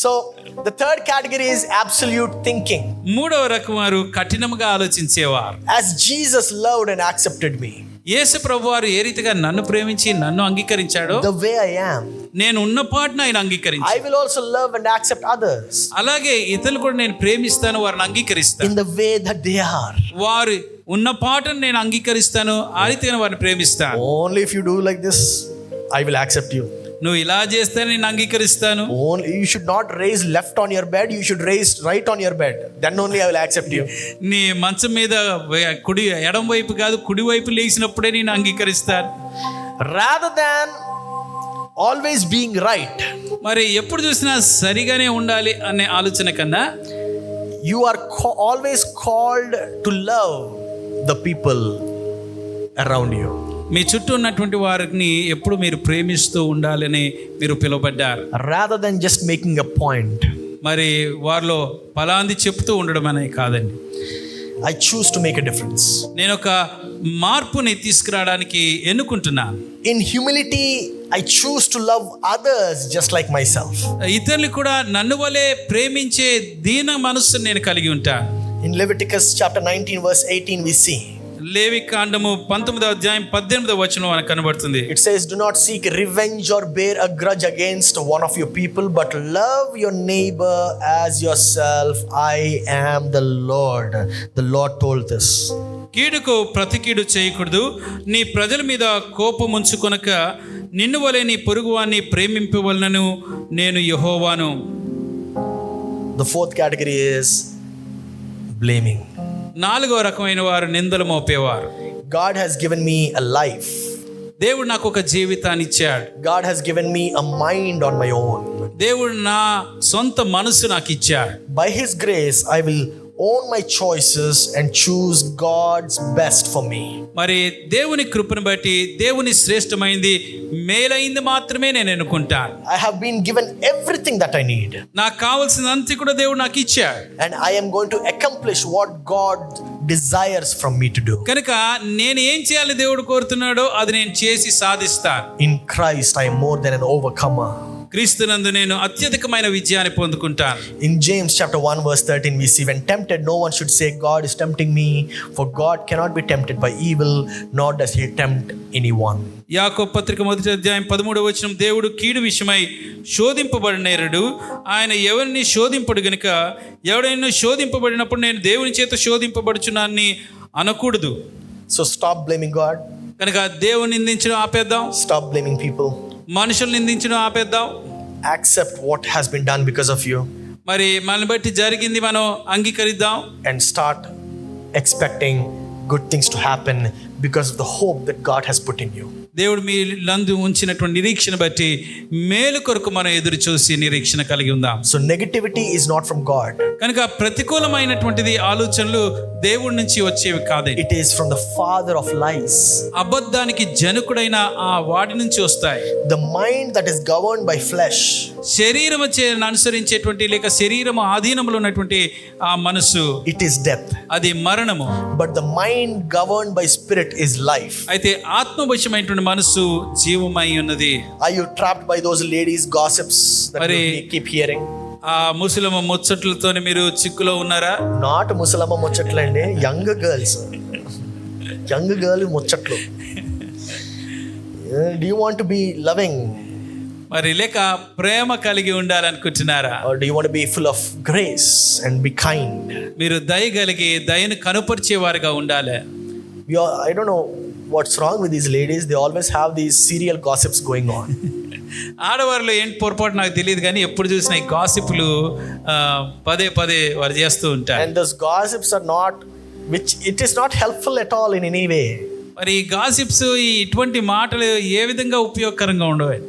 So the third category is absolute thinking. మూడవ రకం వారు కఠినంగా ఆలోచించేవారు. As Jesus loved and accepted me, యేసు ప్రభువారు ఏ రీతిగా నన్ను ప్రేమించి నన్ను అంగీకరించాడో, the way I am, నేను ఉన్న పాటను ఆయన అంగీకరించాడు. I will also love and accept others అలాగే ఇతరులు కూడా నేను ప్రేమిస్తాను, వారిని అంగీకరిస్తాను. in the way that they are. వారు ఉన్న పాటను నేను అంగీకరిస్తాను, ఆ రీతిగా వారిని ప్రేమిస్తాను. Only if you do like this, I will accept you. నువ్వు ఇలా చేస్తే నేను అంగీకరిస్తాను. Only you should not raise left on your bed, you should raise right on your bed, then only I will accept you. నీ మంచం మీద కుడి ఎడం వైపు కాదు కుడి వైపు లేచినప్పుడే నేను అంగీకరిస్తాను. Rather than always being right, మరి ఎప్పుడు చూసినా సరిగానే ఉండాలి అనే ఆలోచన కన్నా, you are always called to love the people around you. మీ చుట్టూ ఉన్నటువంటి వారిని ఎప్పుడు మీరు ప్రేమిస్తూ ఉండాలని మీరు పిలువబడ్డారు. Rather than just making a point, మరి వారిలో పలాంది చెప్తూ ఉండడం అనే కాదండి. I choose to make a difference. నేను ఒక మార్పుని తీసుకురావడానికి ఎన్నుకుంటున్నాను. In humility, I choose to love others just like myself. ఇతరులు కూడా నన్ను వలె ప్రేమించే దీన మనస్సును నేను కలిగి ఉంటాను. In Leviticus chapter 19 verse 18 we see, లేవి కాండము 19వ అధ్యాయం 18వ వచనం మనకు కనబడుతుంది. it says, do not seek revenge or bear a grudge against one of your people, but love your neighbor as yourself. I am the Lord. The Lord told this. కీడుకు ప్రతికీడు చేయకూడదు, నీ ప్రజల మీద కోపం ఉంచుకొనక నిన్ను వలె నీ పొరుగువాన్ని ప్రేమింపవలనను నేను యెహోవాను. The fourth category is blaming. నాలుగో రకమైన వారు నిందలు మోపేవారు. God has given me a life. దేవుడు నాకు ఒక జీవితాన్ని ఇచ్చాడు. God has given me a mind on my own. దేవుడు నా సొంత మనసు నాకు ఇచ్చాడు. By His grace, I will own my choices and choose God's best for me. మరి దేవుని కృపను బట్టి దేవుని శ్రేష్టమైంది మేలైంది మాత్రమే నేను ఎన్నుకుంటాను. I have been given everything that I need. నాకు కావాల్సినంత కూడా దేవుడు నాకు ఇచ్చాడు. And I am going to accomplish what God desires from me to do. కనుక నేను ఏం చేయాలి దేవుడు కోరుతున్నాడో అది నేను చేసి సాధిస్తాను. In Christ, I am more than an overcomer. క్రీస్తునందు నేను అత్యధికమైన విజయాన్ని పొందుకుంటాను. In James chapter 1 verse 13 we see, when tempted, no one should say God is tempting me, for God cannot be tempted by evil, nor does He tempt anyone. యాకోబు పత్రిక 1వ అధ్యాయం 13వ వచనం, దేవుడు కీడు విషయమై శోధింపబడినేరుడు, ఆయన ఎవరిని శోధింపడు గనుక ఎవడైనా శోధింపబడినప్పుడు నేను దేవుని చేత శోధింపబడుచున్నానని అనకూడదు. So stop blaming God. కనుక దేవుని నిందించడం ఆపేద్దాం. Stop blaming people. మనుషులు నిందించడం ఆపేద్దాం. Accept what has been done because of you. మరి మనల్ని బట్టి జరిగింది మనం అంగీకరిద్దాం. And start expecting good things to happen because of the hope that God has put in you. దేవుడు మీ నందు ఉంచినటువంటి నిరీక్షణ బట్టి మేలు కొరకు మనం ఎదురు చూసి నిరీక్షణ కలిగి ఉందాం. So negativity is not from God. కనుక ప్రతికూలమైనటువంటిది ఆలోచనలు దేవుడి నుంచి వచ్చేవి కాదు. It is from the father of lies. అబద్ధానికి జనకుడైన ఆ వాడి నుంచి వస్తాయి. The mind that is governed by flesh, శరీరము అనుసరించేటువంటి లేక శరీరము ఆధీనంలో ఉన్నటువంటి ఆ మనసు, it is death. అది మరణము. But the mind governed by spirit is life. అయితే ఆత్మవశమైనటువంటి మనసు జీవమై ఉన్నది. Are you trapped by those ladies gossips that you keep hearing? ఆ ముసలమ్మ ముచ్చట్లతోనే మీరు చిక్కులో ఉన్నారా? Not ముసలమ్మ ముచ్చట్లండి, యంగ్ గర్ల్స్, యంగ్ గర్ల్ ముచ్చట్లు. Do you want to be loving? మరి లేక ప్రేమ కలిగి ఉండాలనుకుంటున్నారా? Or do you want to be full of grace and be kind? మీరు దయ కలిగి దయను కనుపరిచేవారుగా ఉండాలి. I don't know what's wrong with these ladies. They always have these serial gossips going on. ఆడవారిలో ఏంటి పొరపాటు నాకు తెలియదు కానీ ఎప్పుడు చూసినా ఈ గాసిపులు పదే పదే వారు చేస్తూ ఉంటారు. And those gossips are not, which it is not helpful at all in any way. మరి ఈ గాసిప్స్ ఈ ఇటువంటి మాటలు ఏ విధంగా ఉపయోగకరంగా ఉండవు.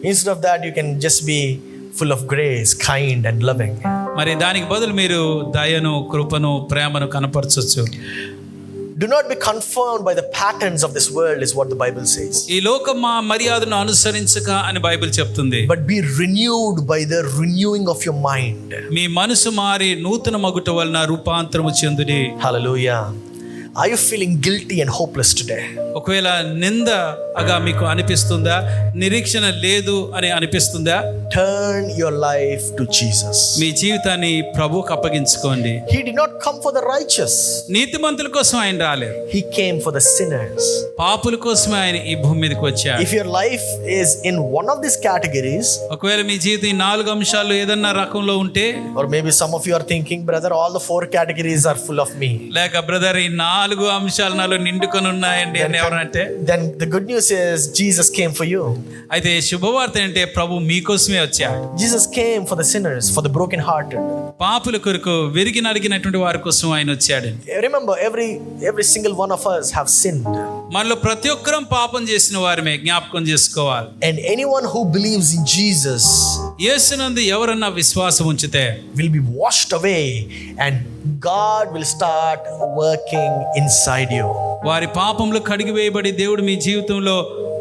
Instead of that, you can just be full of grace, kind and loving. మరి దానికి బదులు మీరు దయను, కృపను, ప్రేమను కనపరచొచ్చు. Do not be conformed by the patterns of this world, is what the Bible says. ఈ లోకం మర్యాదను అనుసరించక అని బైబిల్ చెప్తుంది. But be renewed by the renewing of your mind. మీ మనసు మారి నూతన మగుట వలన రూపాంతరము చెందుడి. Hallelujah. Are you feeling guilty and hopeless today? ఒకవేళ నిందగా మీకు అనిపిస్తుందా, నిరీక్షణ లేదు అని అనిపిస్తుందా? Turn your life to Jesus. మీ జీవితాన్ని ప్రభువుకు అప్పగించుకోండి. He did not come for the righteous. నీతిమంతుల కోసం ఆయన రాలేదు. He came for the sinners. పాపుల కోసం ఆయన ఈ భూమి మీదకి వచ్చాడు. If your life is in one of these categories, ఒకవేళ మీ జీవితం ఈ 4 అంశాలు ఏదన్నా రకంలో ఉంటే, or maybe some of you are thinking, brother, all the 4 categories are full of me. లేక బ్రదర్ ఈ 4 అంశాలు నాలో నిండుకొని ఉన్నాయండి అని ఎవరంటే, then the good news is Jesus came for you. అయితే శుభవార్త అంటే ప్రభు మీకోసమే వచ్చాడు. Jesus came for the sinners, for the broken hearted. పాపుల కొరకు విరిగి నలిగినటువంటి వారి కోసం ఆయన వచ్చాడు. Remember, every single one of us have sinned. మనలో ప్రతి ఒక్కరం పాపం చేసిన వారమే, జ్ఞాపకం చేసుకోవాలి. And anyone who believes in Jesus, యేసునందు ఎవరన్నా విశ్వాసం ఉంచితే, will be washed away and God will start working inside you. వారి పాపంలో కడిగివేయబడి దేవుడు మీ జీవితంలో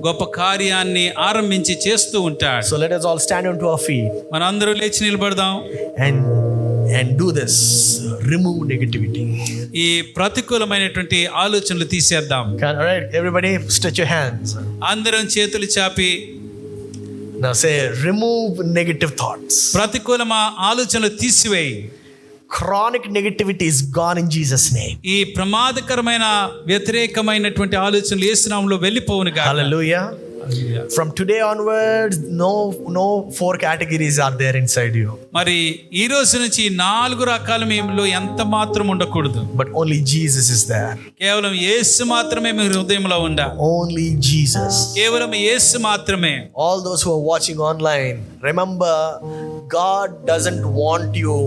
గొప్ప కార్యాన్ని ఆరంభించి చేస్తూ ఉంటాడు. So let us all stand onto our feet మనందరూ లేచి నిలబడదాం and do this. Remove negativity. ఈ ప్రతికూలమైనటువంటి ఆలోచనలు తీసేద్దాం. All right, everybody stretch your hands. అందరం చేతులు చాపి Now say, remove negative thoughts. ప్రతికూలమ ఆలోచనలు తీసివేయి. Chronic negativity is gone in Jesus' name. ఈ ప్రమాదకరమైన వ్యతిరేకమైనటువంటి ఆలోచనలు యేసు నామములో వెళ్ళిపోవును గాక. Hallelujah. From today onwards, no 4 categories are there inside you. మరి ఈ రోజు నుంచి 4 రకాల మీలో ఎంత మాత్రం ఉండకూడదు. But only Jesus is there. కేవలం యేసు మాత్రమే మీ హృదయంలో ఉండాలి. Only Jesus. కేవలం యేసు మాత్రమే. All those who are watching online, remember, God doesn't want you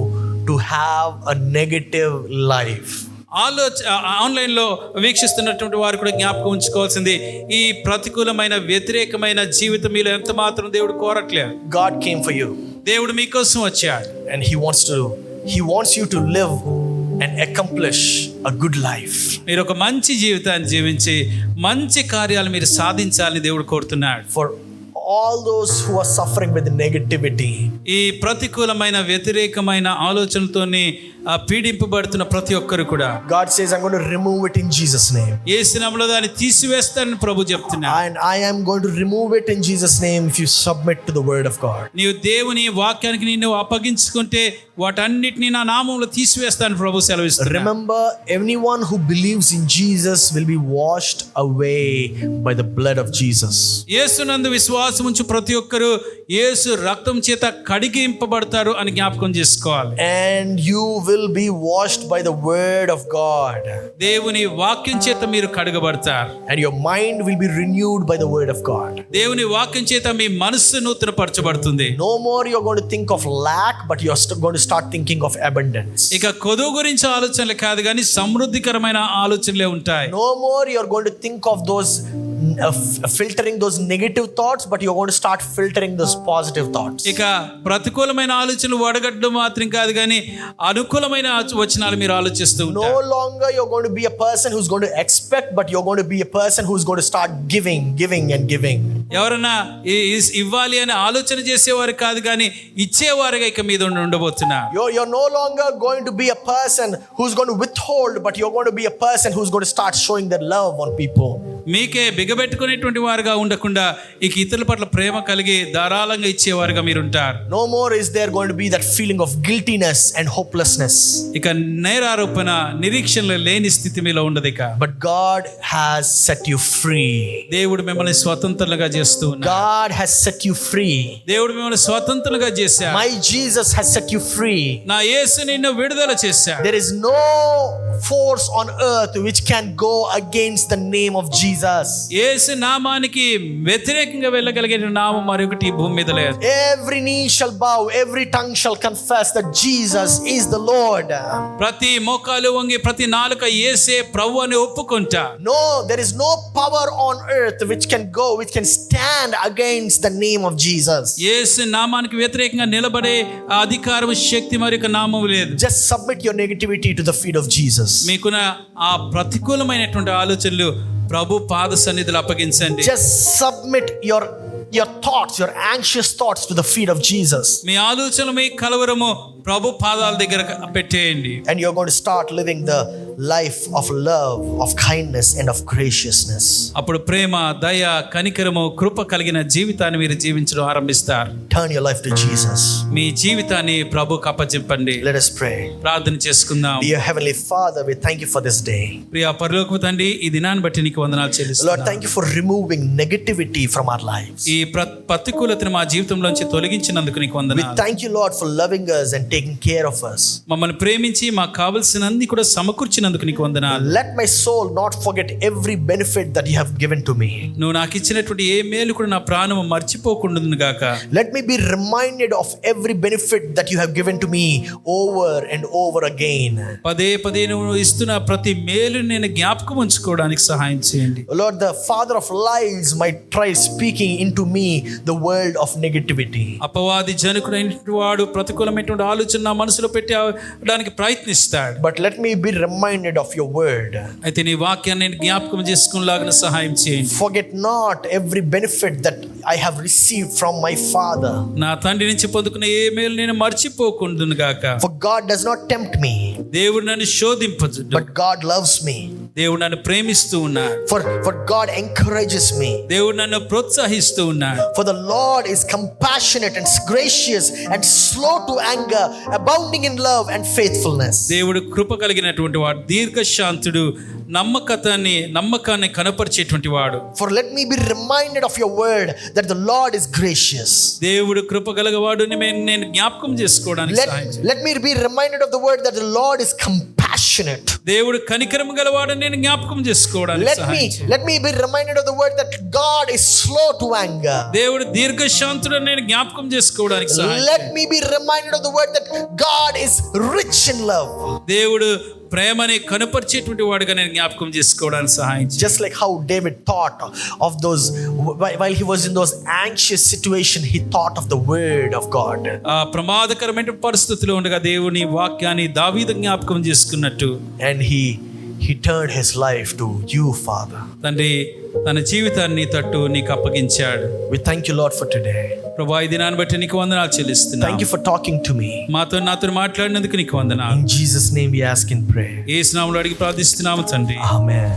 to have a negative life. ఆన్లైన్లో వీక్షిస్తున్నటువంటి వారు కూడా జ్ఞాపకం ఉంచుకోవాల్సింది, ఈ ప్రతికూలమైన వ్యతిరేకమైన జీవితం మీలో ఎంత మాత్రం దేవుడు కోరట్లేదు. God came for you. దేవుడు మీకోసం వచ్చాడు. And he wants you to live and accomplish a good life. మీరు ఒక మంచి జీవితాన్ని జీవించి మంచి కార్యాలు మీరు సాధించాలని దేవుడు కోరుతున్నాడు. For all those who are suffering with negativity, ఈ ప్రతికూలమైన వ్యతిరేకమైన ఆలోచనలతోని పీడింపబడుతున్న ప్రతి ఒక్కరు కూడా, God says, I'm going to remove it in Jesus' name. యేసు నామములో దాన్ని తీసివేస్తానని ప్రభు చెప్తున్నాడు. And I am going to remove it in Jesus' name if you submit to the word of God. నీవు దేవుని వాక్యానికి నిన్ను అప్పగించుకుంటే వాటన్నిటిని నా నామములో తీసివేస్తానని ప్రభు సెలవిస్తున్నాడు. Remember, anyone who believes in Jesus will be washed away by the blood of Jesus. యేసునందు విశ్వాసం ఉంచు ప్రతి ఒక్కరు యేసు రక్తం చేత కడిగింపబడతారు అని జ్ఞాపకం చేసుకోవాలి. And you will be washed by the word of God. దేవుని వాక్యం చేత మీరు కడగబడతారు. And your mind will be renewed by the word of God. దేవుని వాక్యం చేత మీ మనస్సు నూతనపరచబడుతుంది. No more you're going to think of lack, but you're going to start thinking of abundance. ఇక కొదువు గురించి ఆలోచనలు కాదు కానీ సమృద్ధికరమైన ఆలోచనలే ఉంటాయి. No more you're going to think of those filtering those negative thoughts, but you're going to start filtering those positive thoughts. ఇక ప్రతికూలమైన ఆలోచనలు వడగట్టడం మాత్రం కాదు కానీ అనుకూలమైన వచనాలు మీరు ఆలోచిస్తూ ఉంటారు. No longer you're going to be a person who's going to expect, but you're going to be a person who's going to start giving and giving. ఎవరన్నా ఇవ్వాలి అని ఆలోచన చేసేవారు కాదు కానీ ఇచ్చేవారుగా ఇక మీద ఉండబోతున్నారు. You're no longer going to be a person who's going to withhold, but you're going to be a person who's going to start showing their love on people. మీకే బిగబెట్టుకునేటువంటి వారుగా ఉండకుండా ఇక ఇతరుల పట్ల ప్రేమ కలిగి ధారాళంగా ఇచ్చేవారుగా మీరుంటారు. No more is there going to be that feeling of guiltiness and hopelessness. ఇక నేరారోపణ నిరీక్షణలు లేని స్థితి మీలో ఉండదు ఇక. But God has set you free. దేవుడు మిమ్మల్ని స్వతంత్రులుగా చేస్తూ ఉన్నాడు. God has set you free. దేవుడు మిమ్మల్ని స్వతంత్రులుగా చేశాడు. My Jesus has set you free. నా యేసు నిన్ను విడుదల చేశాడు. There is no force on earth which can go against the name of Jesus. యేసు నామానికి వ్యతిరేకంగా వెళ్ళగలిగే నామం మరొకటి ఈ భూమి మీద లేదు. Every knee shall bow, every tongue shall confess that Jesus is the Lord. ప్రతి మోకాలు వంగి ప్రతి నాలుక యేసే ప్రభువు అని ఒప్పుకుంటా. No, there is no power on earth which can stand against the name of Jesus. యేసు నామానికి వ్యతిరేకంగా నిలబడే అధికారం శక్తి మరొక నామం లేదు. Just submit your negativity to the feet of Jesus. మీకున్న ఆ ప్రతికూలమైనటువంటి ఆలోచనలు ప్రభు పాద సన్నిధిలో అప్పగించండి. Just submit your thoughts, your anxious thoughts to the feet of Jesus. మీ ఆలోచనలు మీ కలవరము ప్రభు పాదాల దగ్గర పెట్టేయండి. And you're going to start living the life of love, of kindness and of graciousness. అప్పుడు ప్రేమ, దయ, కనికరము, కృప కలిగిన జీవితాన్ని మీరు జీవించడం ఆరంభిస్తారు. Turn your life to Jesus. మీ జీవితాన్ని ప్రభువుకు అప్పచెప్పండి. Let us pray. ప్రార్థన చేసుకుందాం. Dear Heavenly Father, we thank you for this day. ప్రియ పరలోకపు తండ్రి, ఈ దినాన్ని బట్టి నీకు వందనాలు చెల్లిస్తున్నాను. Lord, thank you for removing negativity from our lives. ఈ ప్రతికూలతను మా జీవితంలోంచి తొలగించినందుకు నీకు We వందనాలు. thank you, Lord, for loving us and taking care of us. మమ్మల్ని ప్రేమించి మాకు కావలసినన్ని కూడా సమకూర్చినందుకు నీకు వందనాలు. Let my soul not forget every benefit that you have given to me. నువ్వు నాకు ఇచ్చినటువంటి ఏ మేలు కూడా నా ప్రాణము మర్చిపోకుండును గాక. Let me be reminded of every benefit that you have given to me over and over again. పదే పదే నువ్వు ఇస్తున్న ప్రతి మేలు నేను జ్ఞాపకం ఉంచుకోవడానికి సహాయం చేయండి. Lord, the father of lies might try speaking into me the world of negativity. అపవాది జనకుడైనటువంటి వాడు ప్రతికూలమైనటువంటి ఆలోచన నా మనసులో పెట్టడానికి ప్రయత్నిస్తాడు. But let me be reminded of your word. అయితే నీ వాక్యాన్ని నేను జ్ఞాపకం చేసుకునేలాగా సహాయం చేయండి. Forget not every benefit that I have received from my father. నా తండ్రి నుంచి పొందుకున్న ఏ మేలు నేను మర్చిపోకుండును గాక. For God does not tempt me, దేవుడు నన్ను శోధింపదు, but God loves me. దేవుడు నన్ను ప్రేమిస్తూ ఉన్నాడు. For God encourages me. దేవుడు నన్ను ప్రోత్సహిస్తూ ఉన్నాడు. For the Lord is compassionate and gracious and slow to anger, abounding in love and faithfulness. దేవుడు కృప కలిగినటువంటి వాడు, దీర్ఘశాంతుడు, నమ్మకాన్ని కనపరిచేటువంటి వాడు. For let me be reminded of your word that the Lord is gracious. దేవుడు కృప కలిగవాడు నేను జ్ఞాపకం చేసుకోవడానికి సహాయం చేయండి. Let me be reminded of the word that the Lord is compassionate. దేవుడు కనికరము గలవాడు నేను జ్ఞాపకం చేసుకోవడానికి సహాయం చేయండి. Let me be reminded of the word that God is slow to anger. దేవుడు దీర్ఘశాంతుడు నేను జ్ఞాపకం చేసుకోవడానికి సహాయం Let చేయండి. me be reminded of the word that God is rich in love. దేవుడు ప్రేమని కనపరిచేటువంటి వాడుగా నేను జ్ఞాపకం చేసుకోవడానికి సహాయం చేయండి. Just like how David thought of those while he was in those anxious situation, he thought of the word of God. ఆ ప్రమాదకరమైన పరిస్థితిలో ఉండగా దేవుని వాక్యాన్ని దావీదు జ్ఞాపకం చేసుకున్నట్టు And he turned his life to you, Father. తండ్రి తన జీవితాన్ని తట్టు నీకు అప్పగించాడు. We thank you, Lord, for today. ప్రభువా, ఈ దినాన్ని బట్టి నీకు వందనాలు చెల్లిస్తున్నాను. Thank you for talking to me. నాతో మాట్లాడినందుకు నీకు వందనాలు. In Jesus' name we ask and pray. యేసు నామములో అడిగి ప్రార్థిస్తున్నాము తండ్రి. Amen.